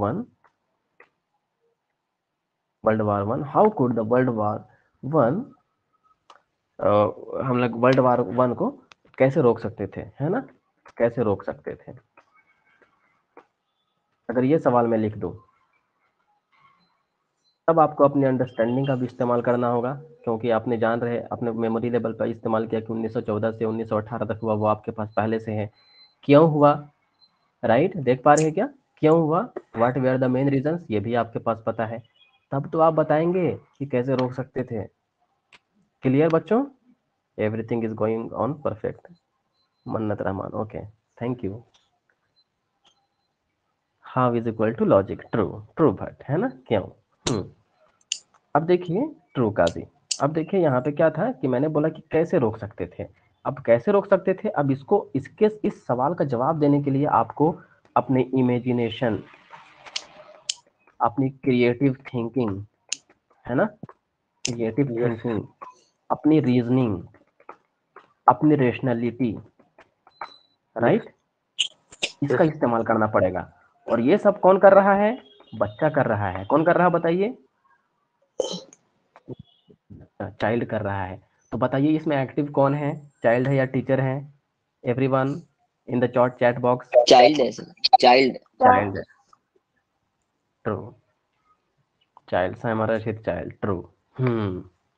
one, how could the world war one, हम लोग वर्ल्ड वार वन को कैसे रोक सकते थे, है ना, कैसे रोक सकते थे। अगर ये सवाल मैं लिख दूं, तब आपको अपनी अंडरस्टैंडिंग का भी इस्तेमाल करना होगा, क्योंकि आपने जान रहे अपने मेमोरी लेवल पर इस्तेमाल किया कि 1914 से 1918 तक हुआ, वो आपके पास पहले से है। क्यों हुआ, राइट, देख पा रहे हैं क्या, क्यों हुआ, what were the main reasons, ये भी आपके पास पता है। तब तो आप बताएंगे कि कैसे रोक सकते थे। क्लियर बच्चों, everything is going on perfect, Mannat Rahman, okay, thank you. How is equal to logic, true, true Bhat, है ना, क्यों। अब देखिए ट्रू काजी, अब देखिए यहाँ पे क्या था कि मैंने बोला कि कैसे रोक सकते थे। अब कैसे रोक सकते थे, अब इसको, इसके इस सवाल का जवाब देने के लिए आपको अपने इमेजिनेशन, अपनी क्रिएटिव थिंकिंग, है ना, क्रिएटिव थिंकिंग, अपनी रीजनिंग, अपनी रेशनैलिटी, राइट, इसका इस्तेमाल करना पड़ेगा। और ये सब कौन कर रहा है, बच्चा कर रहा है। कौन कर रहा है बताइए, चाइल्ड कर रहा है। तो बताइए इसमें एक्टिव कौन है, चाइल्ड है या टीचर है, everyone in the chat box. Child है सर, चाइल्ड। चाइल्ड है, ट्रू, चाइल्ड से हमारा चाइल्ड, ट्रू,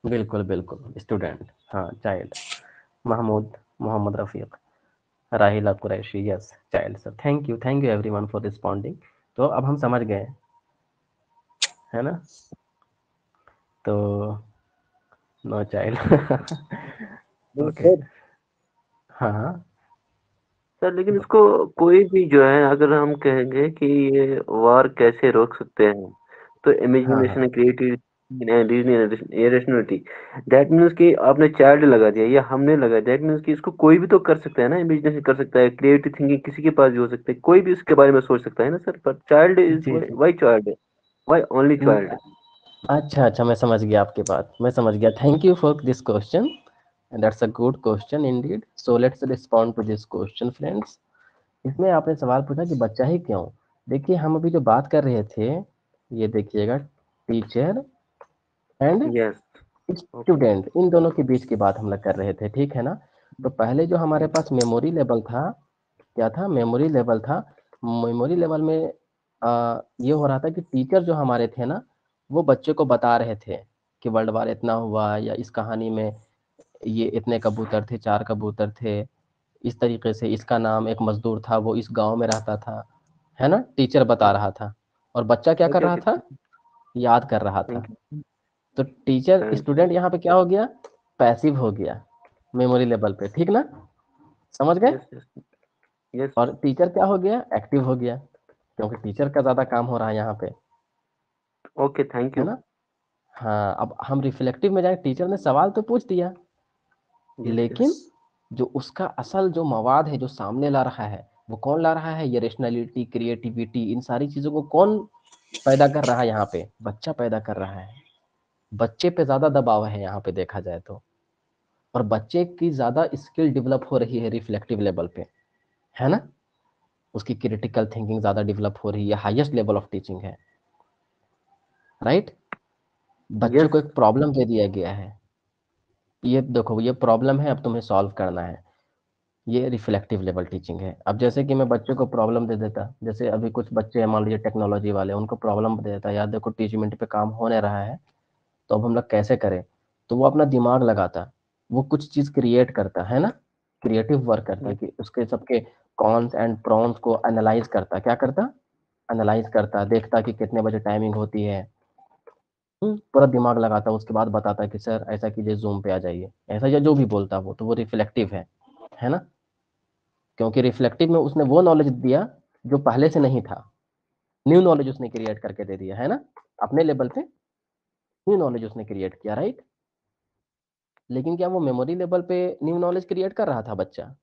बिल्कुल बिल्कुल, स्टूडेंट, हाँ चाइल्ड, महमूद मोहम्मद रफीक, राहिला Qureshi, yes child sir, thank you everyone for responding. तो अब हम समझ गए, है ना? तो नो चाइल्ड। ओके, सर हाँ सर लेकिन इसको कोई भी जो है, अगर हम कहेंगे कि ये वार कैसे रोक सकते हैं, तो हाँ imagination, creativity, irrationality, that means कि आपने चाइल्ड लगा दिया या हमने लगा, दैट मीन्स कि इसको कोई भी तो कर सकता है ना, इमेजिनेशन कर सकता है, क्रिएटिव थिंकिंग किसी के पास भी हो सकता है, कोई भी इसके बारे में सोच सकता है ना सर, पर चाइल्ड इज जी जी। Why child, why only child. अच्छा, मैं समझ गया आपकी बात, मैं समझ गया। Thank you for this question, that's a good question indeed. So let's respond to this question friends. इसमें आपने सवाल पूछा कि बच्चा ही क्यों। देखिए, हम अभी जो बात कर रहे थे, ये देखिएगा, teacher and yes, okay, student, इन दोनों के बीच की बात हम लोग कर रहे थे, ठीक है ना? तो पहले जो हमारे पास मेमोरी लेवल था, क्या था? मेमोरी लेवल था। मेमोरी लेवल में ये हो रहा था कि टीचर जो हमारे थे ना, वो बच्चे को बता रहे थे कि वर्ल्ड वार इतना हुआ, या इस कहानी में ये इतने कबूतर थे, 4 कबूतर थे, इस तरीके से इसका नाम, एक मजदूर था, वो इस गांव में रहता था, है ना? टीचर बता रहा था और बच्चा क्या कर ओके, रहा ओके, था? याद कर रहा था। थैंक यू, तो टीचर, थैंक यू, स्टूडेंट यहाँ पे क्या हो गया? पैसिव हो गया मेमोरी लेवल पे, ठीक ना? समझ गए? यस यस यस सर, और टीचर क्या हो गया? एक्टिव हो गया, क्योंकि टीचर का ज्यादा काम हो रहा है यहाँ पे, ओके, थैंक है यू, ना? हाँ, अब हम रिफ्लेक्टिव में जाए, टीचर ने सवाल तो पूछ दिया, यस लेकिन यस, जो उसका असल जो मवाद है, जो सामने ला रहा है, वो कौन ला रहा है? ये रेशनैलिटी, क्रिएटिविटी, इन सारी चीजों को कौन पैदा कर रहा है? यहाँ पे बच्चा पैदा कर रहा है। बच्चे पे ज्यादा दबाव है यहाँ पे देखा जाए तो, और बच्चे की ज्यादा स्किल डेवलप हो रही है रिफ्लेक्टिव लेवल पे, है ना? उसकी क्रिटिकल थिंकिंग ज्यादा डेवलप हो रही है, हाईएस्ट लेवल ऑफ टीचिंग है, राइट? बच्चों यस, को एक प्रॉब्लम दे दिया गया है, ये देखो, ये प्रॉब्लम है, अब तुम्हें सॉल्व करना है। ये रिफ्लेक्टिव लेवल टीचिंग है। अब जैसे कि मैं बच्चे को प्रॉब्लम दे देता, जैसे अभी कुछ बच्चे हैं, मान लीजिए टेक्नोलॉजी वाले, उनको प्रॉब्लम दे देता, यार देखो टीचमेंट पे काम होने रहा है, तो अब हम लोग कैसे करें? तो वो अपना दिमाग लगाता, वो कुछ चीज क्रिएट करता है ना, क्रिएटिव वर्क करता है, कि उसके सबके कॉन्स एंड प्रॉन्स को एनालाइज करता, क्या करता? एनालाइज करता, देखता कि कितने बजे टाइमिंग होती है, पूरा दिमाग लगाता, उसके बाद बताता कि सर ऐसा कीजिए, जूम पे आ जाइए, ऐसा, या जो भी बोलता वो, तो वो रिफ्लेक्टिव है ना? क्योंकि रिफ्लेक्टिव में उसने वो नॉलेज दिया जो पहले से नहीं था, न्यू नॉलेज उसने क्रिएट करके दे दिया, है ना? अपने लेवल पे न्यू नॉलेज उसने क्रिएट किया, राइट? लेकिन क्या वो मेमोरी लेवल पे न्यू नॉलेज क्रिएट कर रहा था बच्चा?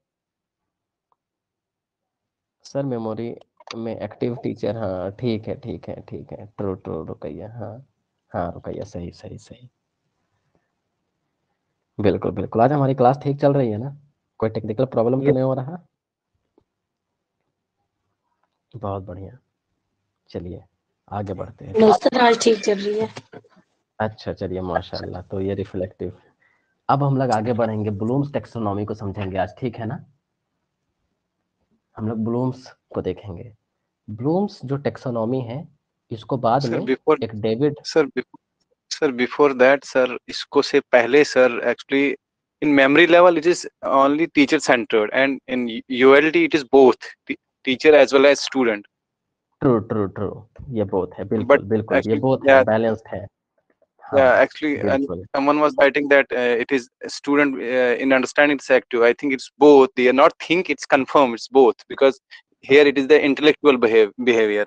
सर मेमोरी में एक्टिव टीचर, हाँ ठीक है, ट्रू ट्रू, रुकैया, हाँ हाँ रुकैया, सही सही सही, बिल्कुल बिल्कुल। आज हमारी क्लास ठीक चल रही है ना? कोई टेक्निकल प्रॉब्लम तो यस, नहीं हो रहा? बहुत बढ़िया, चलिए आगे बढ़ते हैं, ठीक? सर आज ठीक चल रही है। अच्छा चलिए, माशाल्लाह। तो ये रिफ्लेक्टिव। अब हम लोग आगे बढ़ेंगे, ब्लूम्स टेक्सोनॉमी को समझेंगे आज, ठीक है ना? हम लोग ब्लूम्स को देखेंगे। ब्लूम्स जो टेक्सोनॉमी है, इसको बाद सर में बिफोर एक डेविड, sir sir before that sir, इसको से पहले sir, actually in memory level it is only teacher centred, and in ULT it is both teacher as well as student. True true true, ये both है, but बिल्कुल बिल्कुल, ये both है, actually, balanced है, हाँ yeah, actually, and बिल्कुल। someone was writing that it is a student in understanding this active. I think it's both. They are not think it's confirmed. It's both, because here it is the intellectual behavior.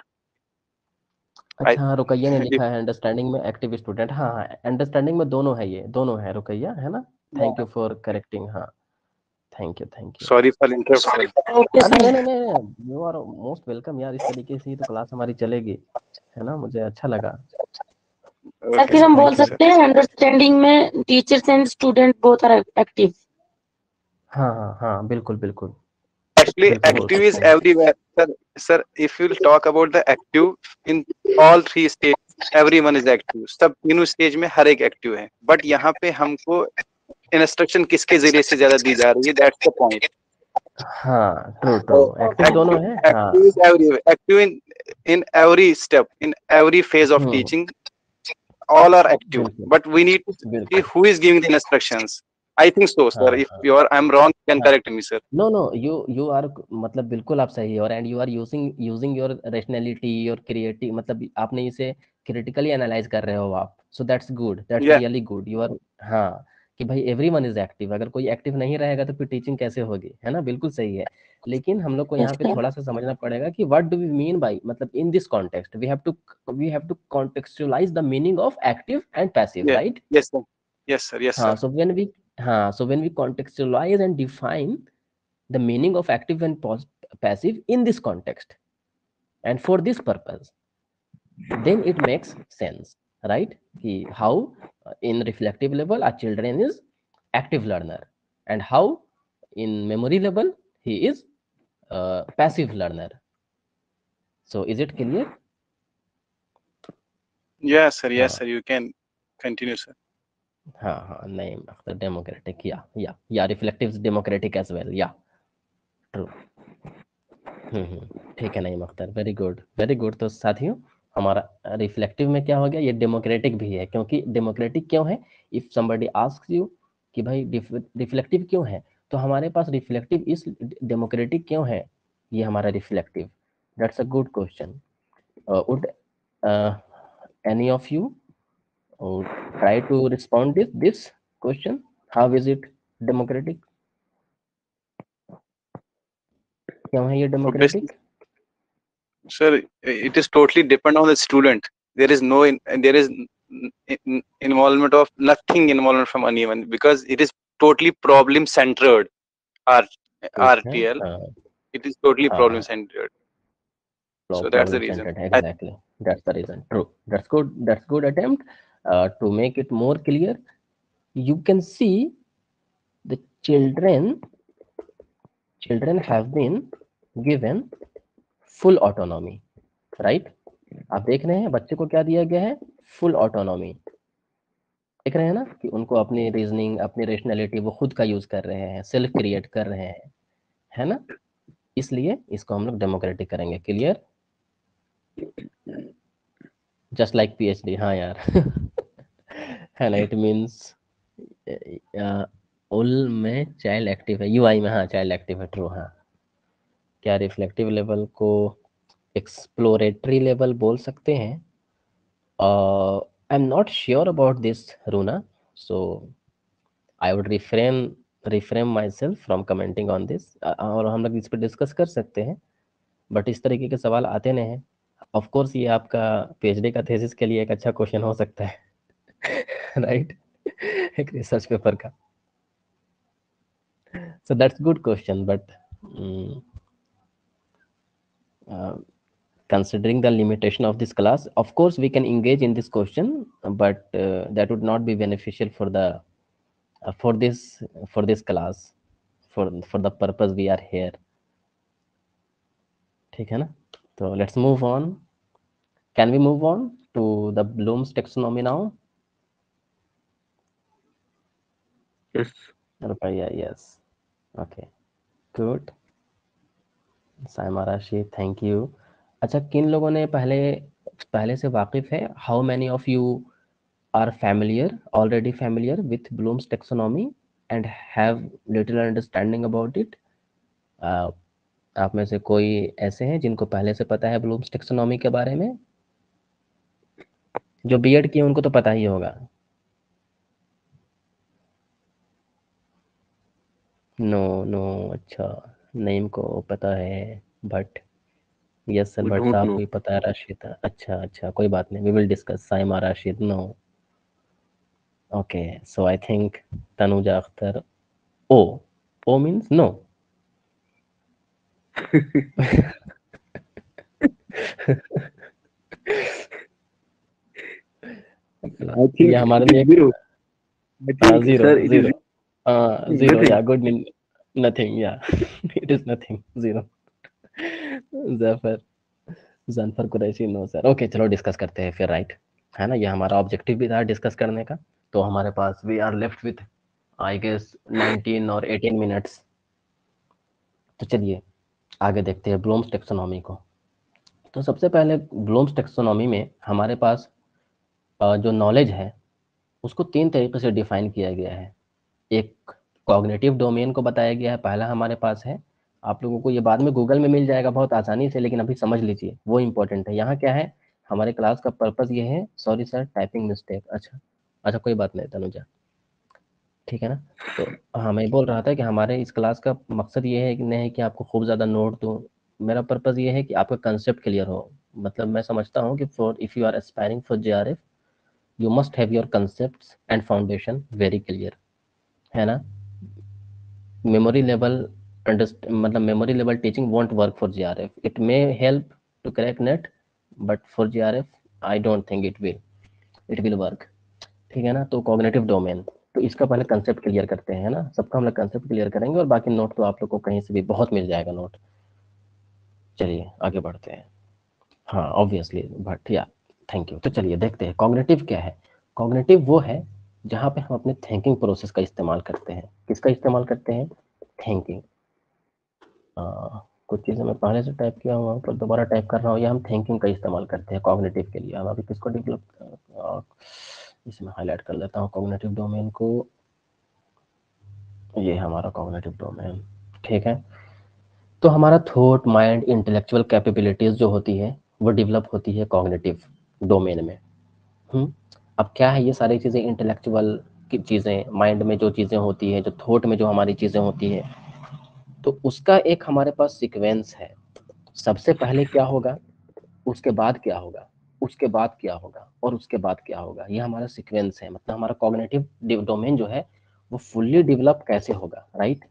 I अच्छा हाँ, रुकैया ने लिखा है understanding में active student, हाँ हाँ, understanding में दोनों है, ये दोनों है रुकैया, है ना? थैंक यू फॉर करेक्टिंग, हाँ, thank you. sorry for interruption. अरे नहीं नहीं नहीं, यू आर मोस्ट वेलकम यार, इस तरीके से ही तो क्लास हमारी चलेगी, है ना? मुझे अच्छा लगा। सर फिर हम बोल थैंक यू। सकते हैं अंडरस्टैंडिंग में teachers and student both are active. हाँ हाँ हाँ, बिल्कुल बिल्कुल Actually, बिल्कुल बोल active is सकते हैं। everywhere. Sir, if you talk about the active in all three stages, everyone is active. सब तीनों स्टेज में हर एक एक्टिव है, बट यहाँ पे हमको इंस्ट्रक्शन किसके जरिए से ज्यादा दी जा रही है, दैट्स द पॉइंट। हाँ ट्रू ट्रू, एक्टिव दोनों है, हाँ। Active is everywhere. Active in every step, in every phase of teaching. All are active, बिल्कुल but we need to see बिल्कुल who is giving the instructions. I think so, sir. हाँ If हाँ I'm wrong, you can हाँ correct me, sir. No no you are मतलब बिल्कुल आप सही है और and you are using using your rationality your creative मतलब आपने इसे क्रिटिकली एनालाइज कर रहे हो आप so that's good that's Yeah. Really good you are हाँ कि भाई एवरीवन इज एक्टिव अगर कोई एक्टिव नहीं रहेगा तो फिर टीचिंग कैसे होगी है ना बिल्कुल सही है लेकिन हम लोग को यहाँ पे थोड़ा सा समझना पड़ेगा कि what do we mean by मतलब in this context we have to contextualise the meaning of active and passive Yeah. Right Yes, sir. Yes, sir. Yes, हाँ sir. so when we contextualize and define the meaning of active and passive in this context and for this purpose then it makes sense right how in reflective level a children is active learner and how in memory level he is passive learner so is it clear Yes, sir. Yes, हाँ sir. You can continue, sir. हाँ नहीं Akhtar democratic या reflective democratic as well या true ठीक है नहीं Akhtar very good तो साथियों हमारा रिफ्लेक्टिव में क्या हो गया ये डेमोक्रेटिक भी है क्योंकि डेमोक्रेटिक क्यों है इफ समबडी आस्क्स यू कि भाई रिफ्लेक्टिव क्यों है तो हमारे पास रिफ्लेक्टिव इस डेमोक्रेटिक क्यों है ये हमारा reflective that's a good question would any of you try to respond this question how is it democratic क्यों है ये Obviously, democratic sir, it is totally depend on the student. There is no there is involvement of nothing involvement from anyone because it is totally problem centered. R RTL. It is totally problem centered. So that's the problem reason. centered exactly that's the reason true that's good attempt to make it more clear you can see the children have been given full autonomy right आप देख रहे हैं बच्चे को क्या दिया गया है फुल ऑटोनॉमी देख रहे हैं ना कि उनको अपनी रीजनिंग अपनी रेशनैलिटी वो खुद का यूज कर रहे हैं सेल्फ क्रिएट कर रहे हैं है ना इसलिए इसको हम लोग डेमोक्रेटिक करेंगे क्लियर जस्ट लाइक पीएचडी हाँ यार है ना इट मींस उल में चाइल्ड एक्टिव है यूआई में हाँ चाइल्ड एक्टिव है ट्रू हाँ क्या रिफ्लेक्टिव लेवल को एक्सप्लोरेटरी लेवल बोल सकते हैं I am not sure about this Runa so I would reframe my self from commenting on this और हम लोग इस पर डिस्कस कर सकते हैं बट इस तरीके के सवाल आते नहीं हैं ऑफ कोर्स ये आपका पीएचडी का थीसिस के लिए एक अच्छा क्वेश्चन हो सकता है राइट एक रिसर्च पेपर का so that's good question but considering the limitation of this class of course we can engage in this question but that would not be beneficial for the for this class for the purpose we are here ठीक है ना तो let's move on can we move on to the Bloom's taxonomy now yes Rupaya yes okay good Saima राशि thank you अच्छा किन लोगों ने पहले से वाकिफ है how many of you are familiar already familiar with Bloom's taxonomy and have little understanding about it आप में से कोई ऐसे हैं जिनको पहले से पता है ब्लूम्स टेक्सोनॉमी के बारे में जो बीएड किए उनको तो पता ही होगा नो अच्छा नईम को पता है बट यस सर बट साहब को ही पता है राशिद अच्छा कोई बात नहीं we will discuss Saima Rashid no okay so I think Tanuja Akhtar oh means no ये हमारे लिए जीरो या गुड नथिंग या it is nothing zero Zafar Qureshi no sir okay चलो डिस्कस करते हैं फिर राइट है ना ये हमारा ऑब्जेक्टिव भी था डिस्कस करने का तो हमारे पास we are left with I guess 19 और 18 मिनट्स तो चलिए आगे देखते हैं ब्लूम्स टेक्सोनॉमी को तो सबसे पहले ब्लूम्स टेक्सोनॉमी में हमारे पास जो नॉलेज है उसको 3 तरीके से डिफाइन किया गया है एक कॉग्निटिव डोमेन को बताया गया है, पहला हमारे पास है। आप लोगों को ये बाद में गूगल में मिल जाएगा बहुत आसानी से, लेकिन अभी समझ लीजिए वो इम्पोर्टेंट है। यहाँ क्या है, हमारे क्लास का पर्पस ये है, सॉरी सर टाइपिंग मिस्टेक, अच्छा कोई बात नहीं तनुजा, ठीक है ना। तो हाँ, मैं बोल रहा था कि हमारे इस क्लास का मकसद ये है कि नहीं है कि आपको खूब ज़्यादा नोट दूँ, मेरा पर्पस ये है कि आपका कंसेप्ट क्लियर हो। मतलब मैं समझता हूँ कि for if you are aspiring for JRF you must have your concepts and foundation very clear, है ना। मेमोरी लेवल मतलब memory level teaching won't work for JRF, it may help to crack NET, but for JRF I don't think it will work, ठीक है ना। तो cognitive domain, तो इसका पहले कंसेप्ट क्लियर करते हैं, है ना। सबका हम लोग कंसेप्ट क्लियर करेंगे और बाकी नोट तो आप लोग को कहीं से भी बहुत मिल जाएगा नोट। चलिए आगे बढ़ते हैं। हाँ ऑब्वियसली भटिया, थैंक यू। तो चलिए देखते हैं कॉग्निटिव क्या है। कॉग्निटिव वो है जहाँ पे हम अपने थिंकिंग प्रोसेस का इस्तेमाल करते हैं। किसका इस्तेमाल करते हैं? थिंकिंग। कुछ चीज़ें मैं पहले से टाइप किया हुआ हूँ पर दोबारा टाइप कर रहा हूँ। या हम थिंकिंग का इस्तेमाल करते हैं कॉग्निटिव के लिए। हम अभी किसको डेवलप, इसमें हाईलाइट कर लेता हूँ कॉग्निटिव डोमेन को, ये हमारा कॉग्निटिव डोमेन, ठीक है। तो हमारा थॉट, माइंड, इंटेलेक्चुअल कैपेबिलिटीज जो होती है वो डेवलप होती है कॉग्निटिव डोमेन में। अब क्या है, ये सारी चीज़ें इंटेलेक्चुअल की चीज़ें, माइंड में जो चीज़ें होती है, जो थॉट में जो हमारी चीज़ें होती है, तो उसका एक हमारे पास सीक्वेंस है। सबसे पहले क्या होगा, उसके बाद क्या होगा, उसके बाद क्या होगा और उसके बाद क्या होगा, ये हमारा सीक्वेंस है। मतलब हमारा कॉग्निटिव डोमेन जो है वो फुल्ली डेवलप कैसे होगा, राइट।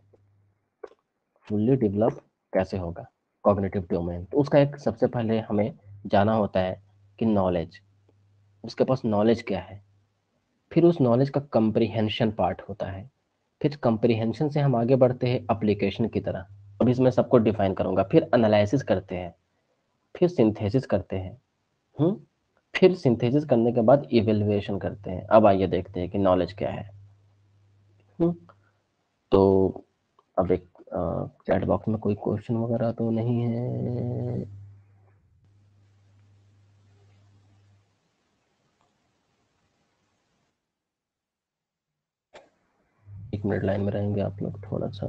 फुल्ली डेवलप कैसे होगा कॉग्निटिव डोमेन, तो उसका एक सबसे पहले हमें जाना होता है कि नॉलेज, उसके पास नॉलेज क्या है। फिर उस नॉलेज का कंप्रीहेंशन पार्ट होता है। फिर कंप्रीहेंशन से हम आगे बढ़ते हैं एप्लीकेशन की तरह। अब इसमें सबको डिफाइन करूंगा। फिर एनालिसिस करते हैं, फिर सिंथेसिस करते हैं, फिर सिंथेसिस करने के बाद इवेल्युएशन करते हैं। अब आइए देखते हैं कि नॉलेज क्या है। तो अब एक चैट बॉक्स में कोई क्वेश्चन वगैरह तो नहीं है। एक मिनट लाइन में रहेंगे आप लोग थोड़ा सा।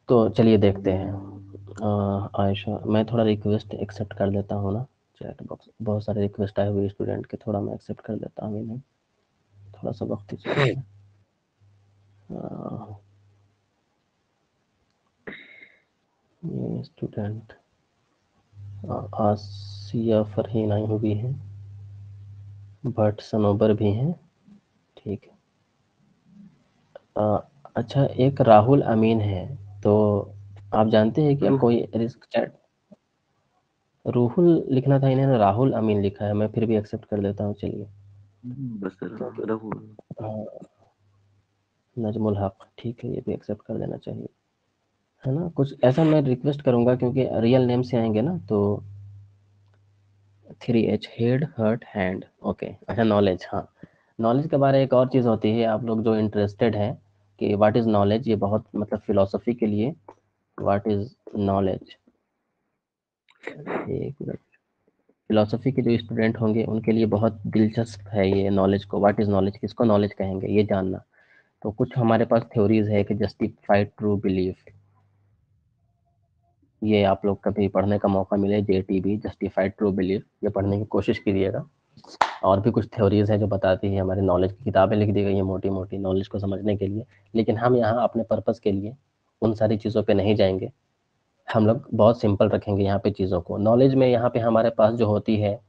तो चलिए देखते हैं। आयशा, मैं थोड़ा रिक्वेस्ट एक्सेप्ट कर देता हूँ ना, चैट बॉक्स बहुत सारे रिक्वेस्ट आए हुए स्टूडेंट के, थोड़ा मैं एक्सेप्ट कर देता हूँ इन्हें, थोड़ा सा वक्त चाहिए। ये स्टूडेंट आसिया फरहीन आई हुई है, भट्ट सनोबर भी हैं, ठीक है। अच्छा, एक राहुल अमीन है, तो आप जानते हैं कि कोई रिस्क चैट, रूहुल लिखना था, इन्होंने राहुल अमीन लिखा है, मैं फिर भी एक्सेप्ट कर देता हूँ। चलिए बस राहुल, हाँ, नजमुल हक, ठीक है, ये भी एक्सेप्ट कर देना चाहिए, है ना। कुछ ऐसा मैं रिक्वेस्ट करूंगा क्योंकि रियल नेम से आएंगे ना, तो 3H, head, hurt, hand, okay. अच्छा नॉलेज, हाँ नॉलेज के बारे में एक और चीज़ होती है, आप लोग जो इंटरेस्टेड हैं कि व्हाट इज़ नॉलेज, ये बहुत मतलब फिलोसफी के लिए व्हाट इज़ नॉलेज, एक मिनट, फिलोसफी के जो स्टूडेंट होंगे उनके लिए बहुत दिलचस्प है ये नॉलेज को, व्हाट इज़ नॉलेज, किसको नॉलेज कहेंगे, ये जानना। तो कुछ हमारे पास थ्योरीज है कि जस्टिफाइड ट्रू बिलीफ, ये आप लोग कभी पढ़ने का मौका मिले, JTB जस्टिफाइड ट्रू बिलीफ, ये पढ़ने की कोशिश कीजिएगा। और भी कुछ थ्योरीज है जो बताती है, हमारे नॉलेज की किताबें लिख दी गई है मोटी मोटी नॉलेज को समझने के लिए, लेकिन हम यहाँ अपने पर्पस के लिए उन सारी चीज़ों पे नहीं जाएंगे। हम लोग बहुत सिंपल रखेंगे यहाँ पे चीज़ों को। नॉलेज में यहाँ पे हमारे पास जो होती है,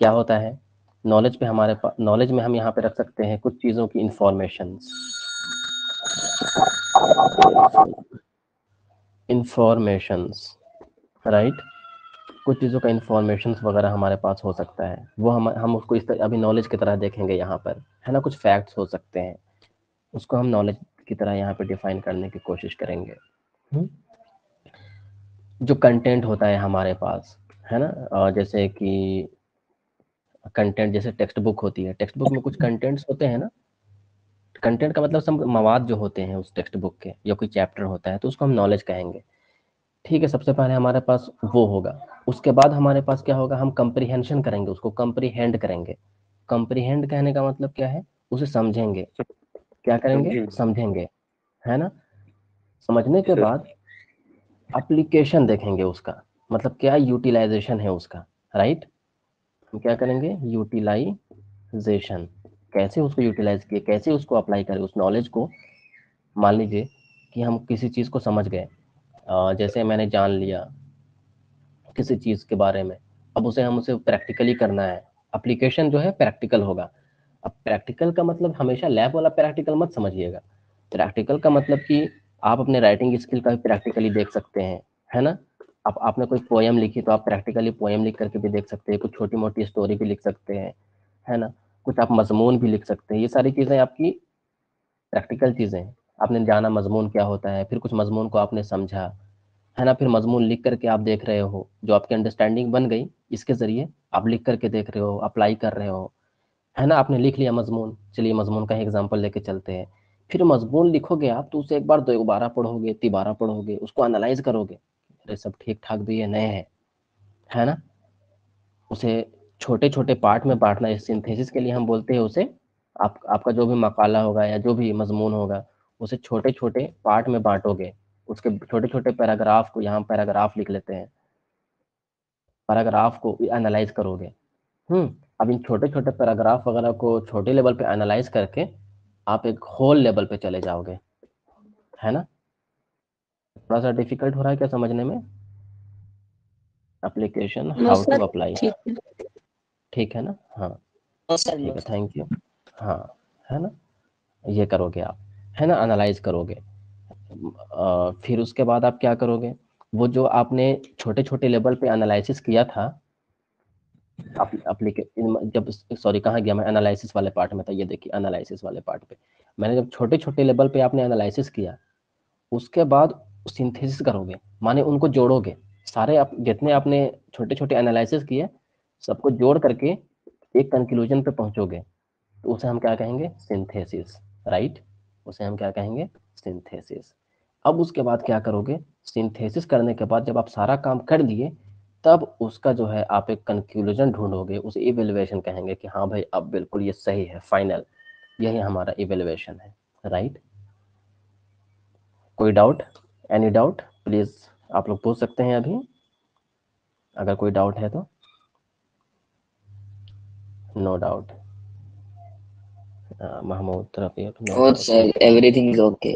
क्या होता है नॉलेज पे, हमारे पास नॉलेज में हम यहाँ पे रख सकते हैं कुछ चीज़ों की इंफॉर्मेशंस, राइट। कुछ चीज़ों का इंफॉर्मेशंस वगैरह हमारे पास हो सकता है, वो हम उसको इस तरह अभी नॉलेज की तरह देखेंगे यहाँ पर, है ना। कुछ फैक्ट्स हो सकते हैं, उसको हम नॉलेज की तरह यहाँ पे डिफाइन करने की कोशिश करेंगे। जो कंटेंट होता है हमारे पास, है ना, जैसे कि कंटेंट, जैसे टेक्स्ट बुक होती है, टेक्स्ट बुक में कुछ कंटेंट्स होते हैं ना, कंटेंट का मतलब सब मवाद जो होते हैं उस टेक्स्ट बुक के, या कोई चैप्टर होता है तो उसको हम नॉलेज कहेंगे। ठीक है, सबसे पहले हमारे पास वो होगा। उसके बाद हमारे पास क्या होगा, हम कंप्रीहेंशन करेंगे, उसको कंप्रीहेंड करेंगे। कंप्रीहेंड कहने का मतलब क्या है, उसे समझेंगे। क्या करेंगे, समझेंगे। समझेंगे, है ना। समझने के सर बाद एप्लीकेशन देखेंगे उसका, मतलब क्या यूटिलाइजेशन है उसका, राइट। हम क्या करेंगे, यूटिलाइजेशन, कैसे उसको यूटिलाइज किए, कैसे उसको अप्लाई करें उस नॉलेज को। मान लीजिए कि हम किसी चीज़ को समझ गए, जैसे मैंने जान लिया किसी चीज़ के बारे में, अब उसे प्रैक्टिकली करना है। एप्लीकेशन जो है प्रैक्टिकल होगा। अब प्रैक्टिकल का मतलब हमेशा लैब वाला प्रैक्टिकल मत समझिएगा। प्रैक्टिकल का मतलब कि आप अपने राइटिंग स्किल का भी प्रैक्टिकली देख सकते हैं, है ना। आप आपने कोई पोएम लिखी तो आप प्रैक्टिकली पोएम लिख करके भी देख सकते हैं, कुछ छोटी मोटी स्टोरी भी लिख सकते हैं, है ना। कुछ आप मजमून भी लिख सकते हैं। ये सारी चीज़ें आपकी प्रैक्टिकल चीज़ें हैं। आपने जाना मजमून क्या होता है, फिर कुछ मजमून को आपने समझा, है ना। फिर मजमून लिख करके आप देख रहे हो, जो आपकी अंडरस्टैंडिंग बन गई, इसके जरिए आप लिख करके देख रहे हो, अप्लाई कर रहे हो, है ना। आपने लिख लिया मजमून, चलिए मजमून का ही एग्जांपल लेके चलते हैं। फिर मजमून लिखोगे आप तो उसे एक बार दोबारा पढ़ोगे, तिबारा पढ़ोगे, उसको एनालाइज करोगे, अरे सब ठीक ठाक भी है, नए हैं, है ना। उसे छोटे छोटे पार्ट में बांटना, इस सिंथेसिस के लिए हम बोलते हैं उसे, आपका जो भी मकाला होगा या जो भी मजमून होगा, उसे छोटे छोटे पार्ट में बांटोगे। उसके छोटे छोटे पैराग्राफ को, यहाँ पैराग्राफ लिख लेते हैं, पैराग्राफ को एनालाइज करोगे। अब इन छोटे छोटे पैराग्राफ वगैरह को छोटे लेवल पे एनालाइज करके आप एक होल लेवल पे चले जाओगे, है ना। थोड़ा सा डिफिकल्ट हो रहा है क्या समझने में। Application, know how to sir, apply, ठीक है। ठीक है ना। हाँ नो सर, ठीक नो है, सर। Thank you. हाँ, है ना, ये करोगे आप, है ना, एनालाइज करोगे। फिर उसके बाद आप क्या करोगे, वो जो आपने छोटे छोटे लेवल पे एनालिसिस किया था, जब, सॉरी कहाँ गया मैं, एनालिसिस वाले पार्ट में था, ये देखिए एनालिसिस वाले पार्ट पे मैंने जब छोटे छोटे लेवल पे आपने एनालिसिस किया, उसके बाद सिंथेसिस करोगे, माने उनको जोड़ोगे। सारे आप जितने आपने छोटे छोटे एनालिसिस किए, सबको जोड़ करके एक कंक्लूजन पे पहुंचोगे, तो उसे हम क्या कहेंगे, सिंथेसिस, राइट। उसे हम क्या कहेंगे, सिंथेसिस। अब उसके बाद क्या करोगे, सिंथेसिस करने के बाद जब आप सारा काम कर दिए, तब उसका जो है आप एक कंक्लूजन ढूंढोगे, उसे इवेल्युएशन कहेंगे कि हाँ भाई अब बिल्कुल ये सही है, फाइनल, यही हमारा इवेल्युएशन है, राइट। कोई डाउट, एनी डाउट, प्लीज आप लोग पूछ सकते हैं अभी, अगर कोई डाउट है तो। No doubt, Mahmood Rafiq, no और doubt, sir, everything is okay.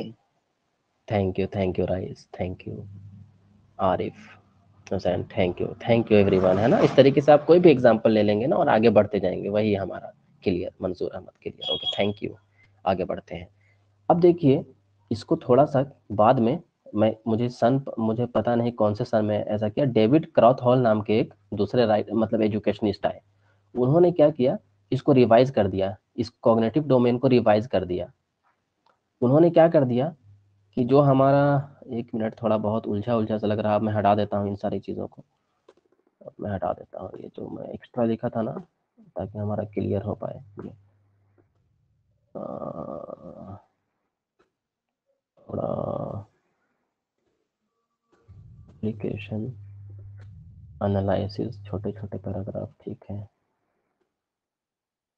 Thank you Rais, thank you Arif Hussain, thank you everyone, है ना। इस तरीके से आप कोई भी एग्जांपल ले लेंगे ना और आगे बढ़ते जाएंगे, वही हमारा clear, Mansoor Ahmad clear, okay thank you. आगे बढ़ते हैं। अब देखिए, इसको थोड़ा सा बाद में, मुझे पता नहीं कौन से सन में ऐसा किया, डेविड क्रॉथ हॉल नाम के एक दूसरे राइट मतलब एजुकेशनिस्ट आए, उन्होंने क्या किया, इसको रिवाइज कर दिया, इस कॉग्निटिव डोमेन को रिवाइज कर दिया। उन्होंने क्या कर दिया कि जो हमारा, एक मिनट, थोड़ा बहुत उलझा उलझा सा लग रहा है, अब मैं हटा देता हूँ इन सारी चीज़ों को, अब मैं हटा देता हूँ ये जो मैं एक्स्ट्रा लिखा था ना, ताकि हमारा क्लियर हो पाए ये। थोड़ा एप्लीकेशन एनालिसिस, छोटे छोटे पैराग्राफ, ठीक है।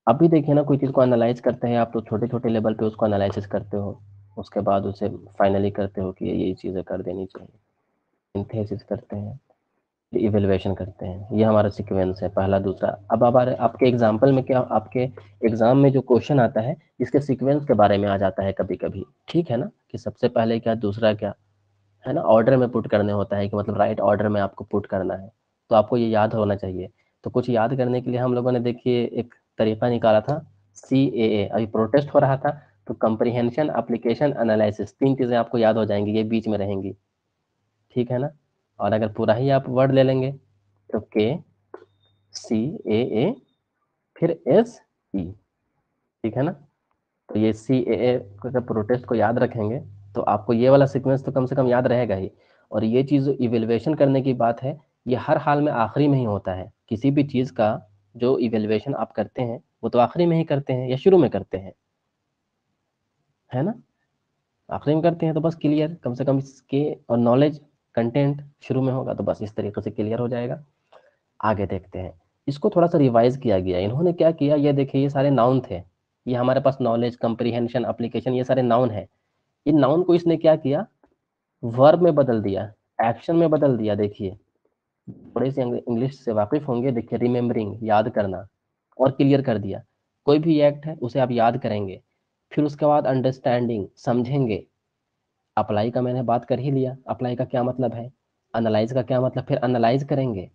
अभी देखिए ना, कोई चीज़ को एनालाइज करते हैं आप तो छोटे छोटे लेवल पे उसको एनालिसिस करते हो, उसके बाद उसे फाइनली करते हो कि ये चीज़ें कर देनी चाहिए, सिंथेसिस करते हैं, इवेल्युएशन करते हैं। ये हमारा सीक्वेंस है, पहला दूसरा। अब हमारे आपके एग्जाम्पल में क्या, आपके एग्जाम में जो क्वेश्चन आता है इसके सीक्वेंस के बारे में आ जाता है कभी कभी, ठीक है ना, कि सबसे पहले क्या, दूसरा क्या, है ना, ऑर्डर में पुट करने होता है, कि मतलब राइट ऑर्डर में आपको पुट करना है, तो आपको ये याद होना चाहिए। तो कुछ याद करने के लिए हम लोगों ने देखिए एक तरीका निकाला था, CAA, अभी प्रोटेस्ट हो रहा था, तो कंप्रीहेंशन, एप्लीकेशन, एनालिसिस, 3 चीजें आपको याद हो जाएंगी, ये बीच में रहेंगी, ठीक है ना। और अगर पूरा ही आप वर्ड ले लेंगे तो KCAA फिर SE, ठीक है ना। तो ये CAA का प्रोटेस्ट को याद रखेंगे तो आपको ये वाला सीक्वेंस तो कम से कम याद रहेगा ही। और ये चीज़ इवेल्युएशन करने की बात है, ये हर हाल में आखिरी में ही होता है। किसी भी चीज़ का जो इवेल्युएशन आप करते हैं वो तो आखिरी में ही करते हैं या शुरू में करते हैं, है ना। आखिरी में करते हैं तो बस क्लियर, कम से कम इसके और नॉलेज कंटेंट शुरू में होगा तो बस इस तरीके से क्लियर हो जाएगा। आगे देखते हैं, इसको थोड़ा सा रिवाइज किया गया। इन्होंने क्या किया, ये देखिए ये सारे नाउन थे, ये हमारे पास नॉलेज, कंप्रीहेंशन, एप्लीकेशन, ये सारे नाउन है। इन नाउन को इसने क्या किया, वर्ब में बदल दिया, एक्शन में बदल दिया। देखिए थोड़े से इंग्लिश से वाकिफ होंगे, देखिए रिमेम्बरिंग, याद करना, और क्लियर कर दिया। कोई भी एक्ट है उसे आप याद करेंगे, फिर उसके बाद अंडरस्टैंडिंग, समझेंगे। अप्लाई का मैंने बात कर ही लिया, अप्लाई का क्या मतलब है, एनालाइज का क्या मतलब, फिर एनालाइज करेंगे,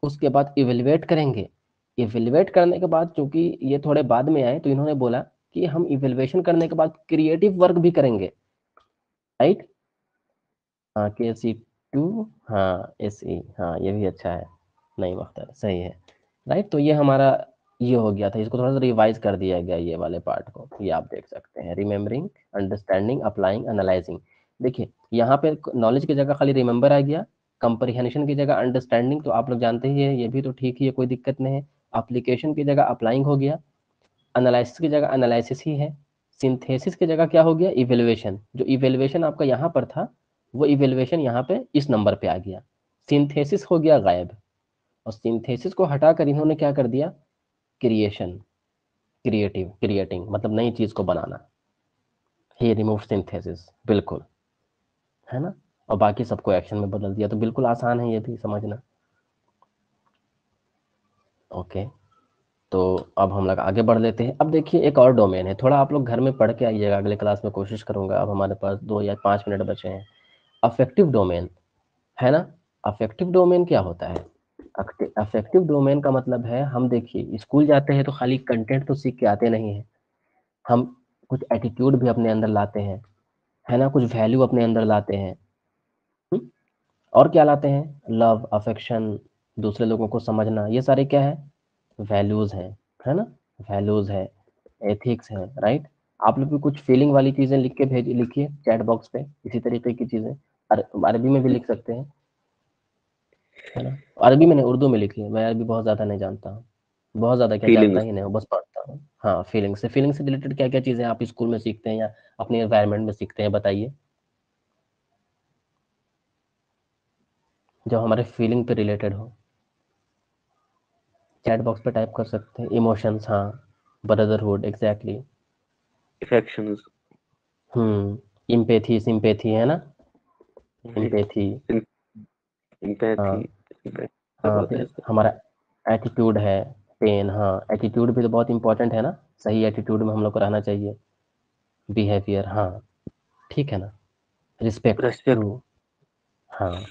उसके बाद इवेल्युएट करेंगे। इवेल्युएट करने के बाद, चूंकि ये थोड़े बाद में आए, तो इन्होंने बोला कि हम इवेल्युएशन करने के बाद क्रिएटिव वर्क भी करेंगे, राइट। हाँ KC2, हाँ SE, हाँ ये भी अच्छा है, नहीं मुख्तार सही है, राइट। तो ये हमारा ये हो गया था, इसको थोड़ा सा रिवाइज कर दिया गया ये वाले पार्ट को, ये आप देख सकते हैं, रिमेम्बरिंग, अंडरस्टैंडिंग, अप्लाइंग, एनालाइजिंग। देखिए यहाँ पे नॉलेज की जगह खाली रिमेंबर आ गया, कंप्रीहेंशन की जगह अंडरस्टैंडिंग, तो आप लोग जानते ही है, ये भी तो ठीक ही है, कोई दिक्कत नहीं है। एप्लीकेशन की जगह अप्लाइंग हो गया, एनालिसिस की जगह एनालिसिस ही है, सिंथेसिस की जगह क्या हो गया, इवेल्युएशन। जो इवेल्युएशन आपका यहाँ पर था, वो इवेल्युएशन यहाँ पे इस नंबर पे आ गया, सिंथेसिस हो गया गायब। और सिंथेसिस को हटाकर इन्होंने क्या कर दिया, क्रिएशन, क्रिएटिंग, मतलब नई चीज को बनाना, ही रिमूव सिंथेसिस, बिल्कुल, है ना। और बाकी सबको एक्शन में बदल दिया, तो बिल्कुल आसान है ये भी समझना। ओके, तो अब हम लोग आगे बढ़ लेते हैं। अब देखिए एक और डोमेन है, थोड़ा आप लोग घर में पढ़ के आइएगा, अगले क्लास में कोशिश करूंगा। अब हमारे पास 2 या 5 मिनट बचे हैं। अफेक्टिव डोमेन, है ना। अफेक्टिव डोमेन क्या होता है, अफेक्टिव डोमेन का मतलब है, हम देखिए स्कूल जाते हैं तो खाली कंटेंट तो सीख के आते नहीं हैं, हम कुछ एटीट्यूड भी अपने अंदर लाते हैं, है ना, कुछ वैल्यू अपने अंदर लाते हैं। हम्म? और क्या लाते हैं, लव, अफेक्शन, दूसरे लोगों को समझना, ये सारे क्या है, वैल्यूज हैं, है ना। वैल्यूज है, एथिक्स है, राइट। आप लोग भी कुछ फीलिंग वाली चीजें लिख के भेज, लिखिए चैट बॉक्स पे, इसी तरीके की चीजें अरबी में भी लिख सकते हैं, है ना। अरबी में नहीं, उर्दू में लिखिए, मैं अरबी बहुत ज्यादा नहीं जानता हूँ, बहुत ज्यादा क्या जानता फीलिंग्स। ही नहीं हूँ, बस पढ़ता हूँ। हाँ, फीलिंग से रिलेटेड क्या क्या चीजें आप स्कूल में सीखते हैं या अपने एनवायरनमेंट में सीखते हैं, बताइए, जो हमारे फीलिंग पे रिलेटेड हो। चैट बॉक्स पे टाइप कर सकते हैं, इमोशंस, हाँ, ब्रदरहुड, एग्जैक्टली। इफेक्शंस। इम्पैथी, सिंपैथी, है ना, इम्पैथी। हाँ, एम्पैथी। हाँ, फिर हमारा एटीट्यूड है, पेन, हाँ, एटीट्यूड भी तो बहुत इंपॉर्टेंट है ना, सही एटीट्यूड में हम लोग को रहना चाहिए, बिहेवियर, हाँ, ठीक है ना। Respect, respect. ट्रू, हाँ,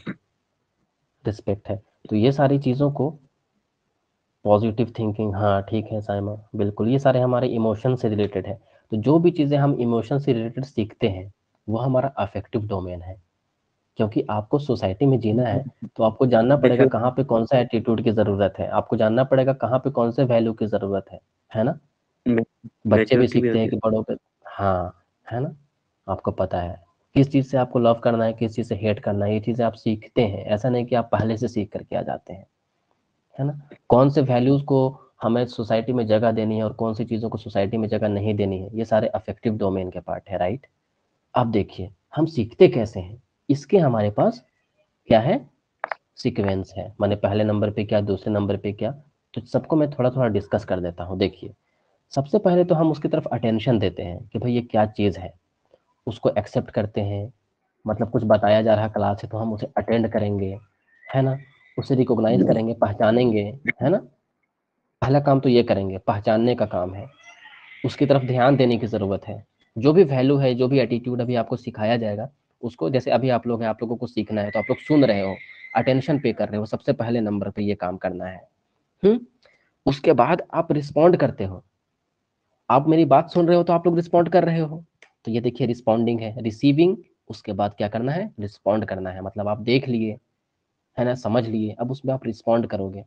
रिस्पेक्ट है। तो ये सारी चीज़ों को, पॉजिटिव थिंकिंग, हाँ ठीक है साइमा, बिल्कुल, ये सारे हमारे इमोशन से रिलेटेड है। तो जो भी चीज़ें हम इमोशन से रिलेटेड सीखते हैं, वो हमारा अफेक्टिव डोमेन है। क्योंकि आपको सोसाइटी में जीना है, तो आपको जानना पड़ेगा कहाँ पे कौन सा एटीट्यूड की ज़रूरत है, आपको जानना पड़ेगा कहाँ पे कौन से वैल्यू की ज़रूरत है ना। बच्चे भी मैच्योरिटी भी सीखते हैं होती कि बड़ों पे, हाँ, है ना। आपको पता है किस चीज़ से आपको लव करना है, किस चीज़ से हेट करना है, ये चीज़ें आप सीखते हैं, ऐसा नहीं कि आप पहले से सीख करके आ जाते हैं, है ना। कौन से वैल्यूज को हमें सोसाइटी में जगह देनी है और कौन सी चीज़ों को सोसाइटी में जगह नहीं देनी है, ये सारे अफेक्टिव डोमेन के पार्ट है, राइट। अब देखिए हम सीखते कैसे हैं, इसके हमारे पास क्या है, सीक्वेंस है, माने पहले नंबर पे क्या, दूसरे नंबर पे क्या। तो सबको मैं थोड़ा थोड़ा डिस्कस कर देता हूँ। देखिए सबसे पहले तो हम उसकी तरफ अटेंशन देते हैं कि भाई ये क्या चीज़ है, उसको एक्सेप्ट करते हैं, मतलब कुछ बताया जा रहा क्लास है तो हम उसे अटेंड करेंगे, है ना, उसे रिकॉग्नाइज करेंगे, पहचानेंगे, है ना। पहला काम तो ये करेंगे, पहचानने का काम है, उसकी तरफ ध्यान देने की ज़रूरत है। जो भी वैल्यू है, जो भी एटीट्यूड अभी आपको सिखाया जाएगा, उसको, जैसे अभी आप लोग हैं, आप लोगों को सीखना है, तो आप लोग सुन रहे हो, अटेंशन पे कर रहे हो, सबसे पहले नंबर पे ये काम करना है। उसके बाद आप रिस्पॉन्ड करते हो, आप मेरी बात सुन रहे हो तो आप लोग रिस्पॉन्ड कर रहे हो, तो ये देखिए रिस्पॉन्डिंग है, रिसीविंग, उसके बाद क्या करना है, रिस्पॉन्ड करना है, मतलब आप देख लिए, है ना, समझ लिए, अब उसमें आप रिस्पॉन्ड करोगे।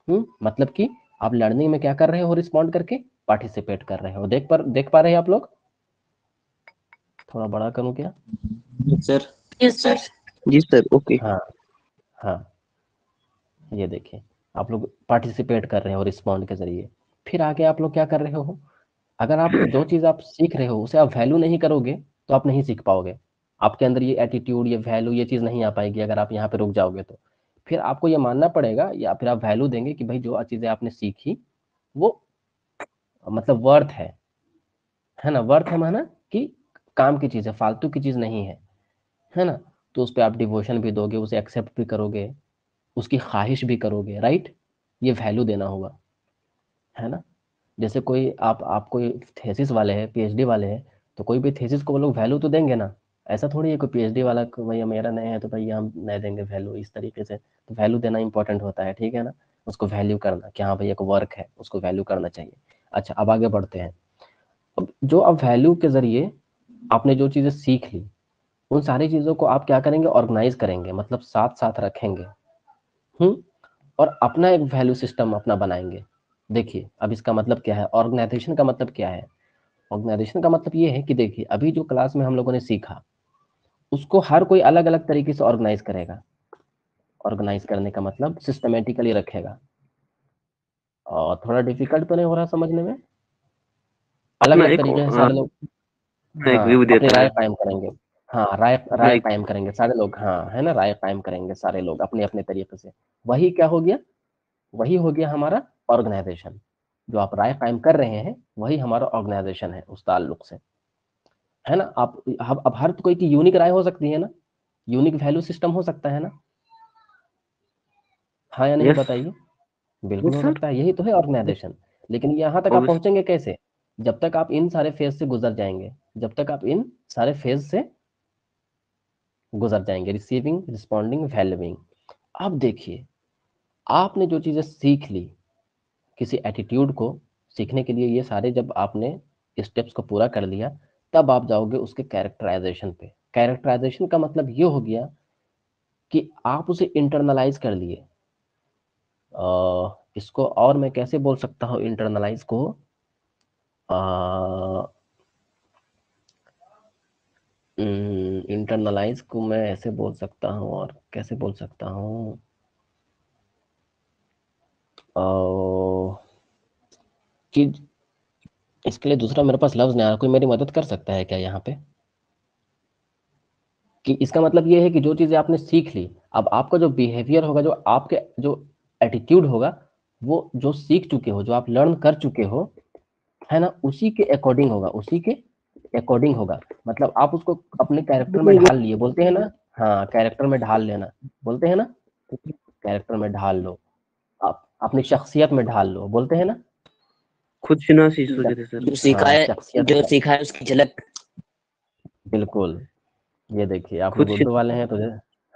मतलब कि आप लर्निंग में क्या कर रहे हो, रिस्पॉन्ड करके पार्टिसिपेट कर रहे हो। देख पा रहे हैं आप लोग, थोड़ा बड़ा करूं क्या, सर। Yes sir. जी सर, ओके। हाँ, हाँ, ये देखिए आप लोग पार्टिसिपेट कर रहे हो रिस्पॉन्ड के जरिए। फिर आगे आप लोग क्या कर रहे हो, अगर आप जो चीज़ आप सीख रहे हो उसे आप वैल्यू नहीं करोगे तो आप नहीं सीख पाओगे। आपके अंदर ये एटीट्यूड, ये वैल्यू, ये चीज़ नहीं आ पाएगी अगर आप यहाँ पे रुक जाओगे तो। फिर आपको ये मानना पड़ेगा या फिर आप वैल्यू देंगे कि भाई जो चीज़ें आपने सीखी वो मतलब वर्थ है ना। वर्थ है माना कि काम की चीज़ है, फालतू की चीज़ नहीं है ना। तो उस पर आप डिवोशन भी दोगे, उसे एक्सेप्ट भी करोगे, उसकी ख्वाहिश भी करोगे, राइट। ये वैल्यू देना होगा, है ना। जैसे कोई आप कोई थेसिस वाले हैं, पीएचडी वाले हैं, तो कोई भी थेसिस को वो लोग वैल्यू तो देंगे ना। ऐसा थोड़ी है कोई पीएचडी वाला को भैया मेरा नहीं है तो भैया हम नहीं देंगे वैल्यू, इस तरीके से। तो वैल्यू देना इंपॉर्टेंट होता है, ठीक है ना। उसको वैल्यू करना कि हाँ भैया को वर्क है, उसको वैल्यू करना चाहिए। अच्छा, अब आगे बढ़ते हैं। अब जो अब वैल्यू के जरिए आपने जो चीज़ें सीख ली, उन सारी चीज़ों को आप क्या करेंगे, ऑर्गेनाइज करेंगे, मतलब साथ साथ रखेंगे। और अपना एक वैल्यू सिस्टम अपना बनाएंगे। देखिए अब इसका मतलब क्या है, ऑर्गेनाइजेशन का मतलब क्या है। ऑर्गेनाइजेशन का मतलब ये है कि देखिए अभी जो क्लास में हम लोगों ने सीखा उसको हर कोई अलग अलग तरीके से ऑर्गेनाइज करेगा। ऑर्गेनाइज करने का मतलब सिस्टमेटिकली रखेगा। और थोड़ा डिफिकल्ट तो नहीं हो रहा समझने में। अलग अपना अलग एक तरीके से सारे लोग एक व्यू अपनी देता राय है। कायम करेंगे। हाँ, राय अपना राय एक कायम करेंगे सारे लोग, हाँ है ना, राय कायम करेंगे सारे लोग अपने अपने तरीके से। वही क्या हो गया, वही हो गया हमारा ऑर्गेनाइजेशन। जो आप राय कायम कर रहे हैं वही हमारा ऑर्गेनाइजेशन है उस ताल्लुक से, है ना। आप अब हर कोई की यूनिक राय हो सकती है ना, यूनिक वैल्यू सिस्टम हो सकता है ना, हाँ या नहीं यस बताइए। बिल्कुल यस हो सर। सकता है, यही तो है ऑर्गेनाइजेशन। लेकिन यहाँ तक आप ऑब्वियस। पहुंचेंगे कैसे, जब तक आप इन सारे फेज से गुजर जाएंगे, जब तक आप इन सारे फेज से गुजर जाएंगे, रिसीविंग, रिस्पॉन्डिंग, वैल्यूइंग। अब देखिए आपने जो चीजें सीख ली किसी एटीट्यूड को सीखने के लिए, ये सारे जब आपने स्टेप्स को पूरा कर लिया, तब आप जाओगे उसके कैरेक्टराइजेशन पे। कैरेक्टराइजेशन का मतलब ये हो गया कि आप उसे इंटरनलाइज कर लिए। इसको और मैं कैसे बोल सकता हूँ इंटरनलाइज को, इंटरनलाइज को मैं ऐसे बोल सकता हूँ, और कैसे बोल सकता हूँ, कि इसके लिए दूसरा मेरे पास लफ्ज नहीं आ रहा। कोई मेरी मदद कर सकता है क्या यहाँ पे, कि इसका मतलब ये है कि जो चीजें आपने सीख ली, अब आपका जो बिहेवियर होगा, जो आपके जो एटीट्यूड होगा, वो जो सीख चुके हो, जो आप लर्न कर चुके हो, है ना, उसी के अकॉर्डिंग होगा, उसी के अकॉर्डिंग होगा। मतलब आप उसको अपने कैरेक्टर में ढाल लिए, बोलते हैं ना। हाँ, कैरेक्टर में ढाल लेना, बोलते हैं ना, कैरेक्टर में ढाल लो, आप अपनी शख्सियत में ढाल लो, बोलते हैं ना। खुद शिनासी सोचे थे सर। हाँ, शख्सियत जो का, सीखा है उसकी झलक। बिल्कुल। ये देखिए आप खुद लोग उर्दू वाले हैं तो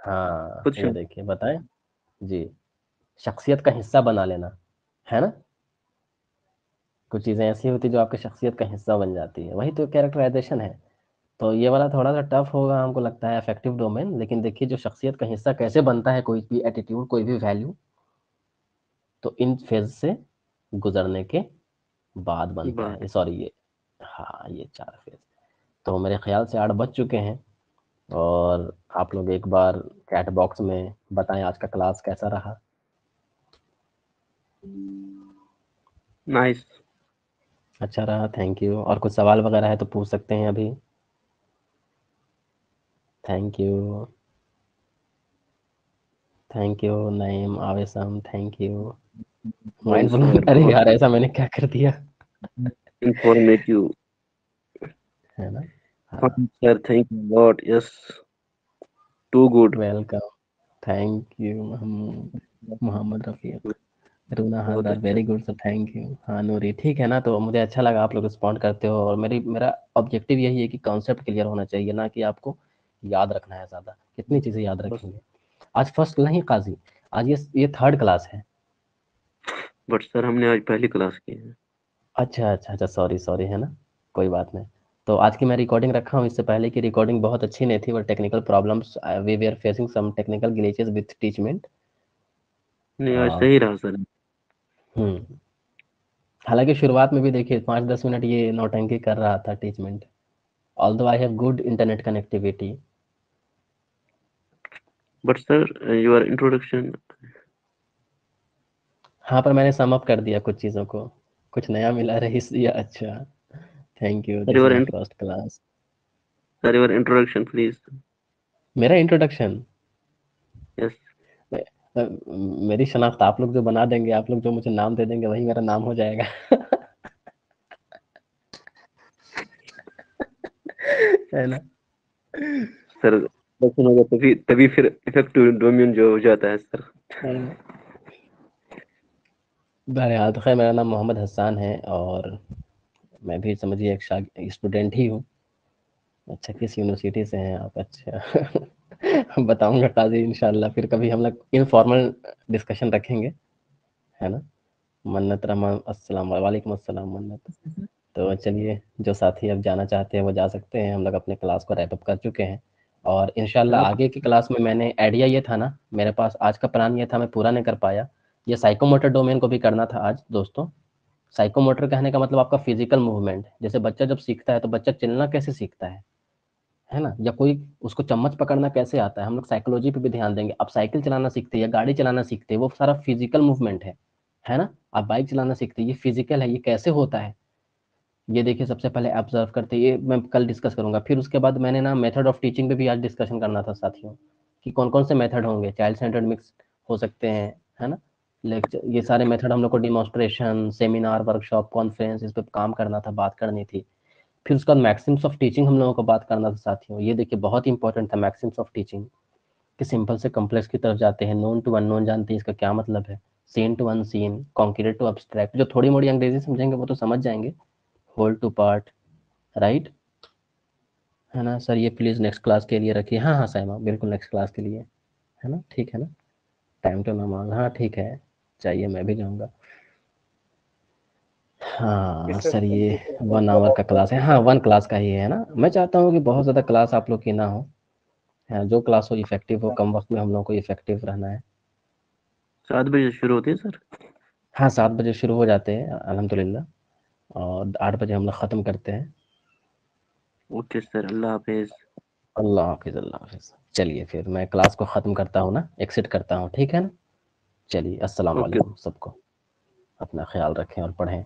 हाँ खुद ये देखिए बताएं जी, शख्सियत का हिस्सा बना लेना, है ना। कुछ चीज़ें ऐसी होती जो आपकी शख्सियत का हिस्सा बन जाती है, वही तो कैरेक्टराइजेशन है। तो ये वाला थोड़ा सा टफ होगा हमको लगता है, अफेक्टिव डोमेन। लेकिन देखिए जो शख्सियत का हिस्सा कैसे बनता है कोई भी एटीट्यूड, कोई भी वैल्यू, तो इन फेज से गुजरने के बाद बनता बात। है, सॉरी ये, हाँ ये 4 फेज। तो मेरे ख्याल से 8 बज चुके हैं। और आप लोग एक बार चैट बॉक्स में बताएं आज का क्लास कैसा रहा। नाइस। अच्छा रहा, थैंक यू। और कुछ सवाल वगैरह है तो पूछ सकते हैं अभी। Thank you, thank you Naeem, Aavesham, thank you. Mind blown, sir अरे बहुत यार ऐसा मैंने क्या कर दिया, इंफॉर्मेटिव। है ना। हाँ, sir thank you lot. Yes, too good. Welcome, thank you Mohammad Rafiq, Runa बहुत हादार, अच्छा। Very good sir, thank you. हाँ नूरी, ठीक है ना। तो मुझे अच्छा लगा आप लोग रिस्पॉन्ड करते हो, और मेरा ऑब्जेक्टिव यही है कि कॉन्सेप्ट क्लियर होना चाहिए, ना कि आपको याद रखना है ज़्यादा। कितनी चीज़ें याद बस। रखेंगे। आज फर्स्ट नहीं काजी, आज ये 3rd क्लास है। बट सर हमने आज पहली क्लास की है। अच्छा अच्छा अच्छा, सॉरी सॉरी, है ना, कोई बात नहीं। तो आज की मैं रिकॉर्डिंग रखा हूँ, इससे पहले की रिकॉर्डिंग बहुत अच्छी नहीं थी, वो technical problems, we way are facing some technical glitches with Teachmint. नहीं आज सही रहा सर। हम्म हालांकि शुरुआत में भी देखिए 5-10 मिनट ये नौटंकी कर रहा था Teachmint, although I have good internet connectivity. But sir your introduction. हाँ, पर मैंने सम अप कर दिया कुछ चीज़ों को, कुछ नया मिला रही या अच्छा। Thank you, Sir, this is my first class. your introduction, please. मेरा इंट्रोडक्शन? Yes. मेरी शनाख्त आप लोग जो बना देंगे, आप लोग जो मुझे नाम दे देंगे वही मेरा नाम हो जाएगा। है ना? सर introduction होगा तभी तभी फिर इफेक्टिव डोमेन जो हो जाता है सर। बहरहाल तो खैर मेरा नाम मोहम्मद हसन है और मैं भी समझिए एक स्टूडेंट ही हूँ। अच्छा, किस यूनिवर्सिटी से हैं आप? अच्छा बताऊंगा काजी इंशाल्लाह, फिर कभी हम लोग इनफॉर्मल डिस्कशन रखेंगे, है ना? मन्नत रहमान, अस्सलाम वालेकुम अस्सलाम मन्नत। तो चलिए, जो साथी अब जाना चाहते हैं वो जा सकते हैं, हम लोग अपने क्लास को रैप अप कर चुके हैं और इंशाल्लाह आगे की क्लास में मैंने आइडिया ये था ना, मेरे पास आज का प्लान ये था, मैं पूरा नहीं कर पाया। ये साइकोमोटर डोमेन को भी करना था आज दोस्तों। साइकोमोटर कहने का मतलब आपका फिजिकल मूवमेंट, जैसे बच्चा जब सीखता है तो बच्चा चलना कैसे सीखता है ना? या कोई उसको चम्मच पकड़ना कैसे आता है, हम लोग साइकोलॉजी पे भी ध्यान देंगे। आप साइकिल चलाना सीखते हैं या गाड़ी चलाना सीखते हैं, वो सारा फिजिकल मूवमेंट है ना? आप बाइक चलाना सीखते हैं, ये फिजिकल है, ये कैसे होता है ये देखिए सबसे पहले ऑब्जर्व करते हैं। ये मैं कल डिस्कस करूंगा। फिर उसके बाद मैंने ना मेथड ऑफ टीचिंग पे भी आज डिस्कशन करना था साथियों, कि कौन कौन से मेथड होंगे, चाइल्ड सेंटर्ड मिक्स हो सकते हैं, है ना? लेक्चर, ये सारे मेथड हम लोग को डिमॉन्स्ट्रेशन, सेमिनार, वर्कशॉप, कॉन्फ्रेंस, इस पे काम करना था, बात करनी थी। फिर उसके बाद मैक्सिम्स ऑफ टीचिंग हम लोगों को बात करना था साथियों। ये देखिए बहुत इंपॉर्टेंट था मैक्सिम्स ऑफ टीचिंग, कि सिंपल से कॉम्प्लेक्स की तरफ जाते हैं, नोन टू अननोन जानते हैं इसका क्या मतलब है, seen to unseen, concrete to abstract. जो थोड़ी मोड़ी अंग्रेजी समझेंगे वो तो समझ जाएंगे, होल टू पार्ट, राइट, है ना सर? ये प्लीज नेक्स्ट क्लास के लिए रखिए। हाँ हाँ साइमा, बिल्कुल नेक्स्ट क्लास के लिए, है ना? ठीक है ना? टाइम टू नमाज, हाँ ठीक है, चाहिए, मैं भी जाऊंगा। हाँ सर, ये 1 आवर का क्लास है। हाँ 1 क्लास का ही है ना? मैं चाहता हूँ कि बहुत ज़्यादा क्लास आप लोग की ना हो, हाँ, जो क्लास हो इफेक्टिव हो, कम वक्त में हम लोग को इफेक्टिव रहना है। 7 बजे शुरू होती है सर? हाँ 7 बजे शुरू हो जाते हैं अल्हम्दुलिल्लाह, और 8 बजे हम लोग ख़त्म करते हैं। ओके सर, अल्लाह हाफिज। अल्लाह हाफिज़, अल्लाह हाफिज़। चलिए फिर मैं क्लास को ख़त्म करता हूँ ना, एक्सिट करता हूँ, ठीक है ना? चलिए, अस्सलाम ओके। वालेकुम सबको, अपना ख्याल रखें और पढ़ें।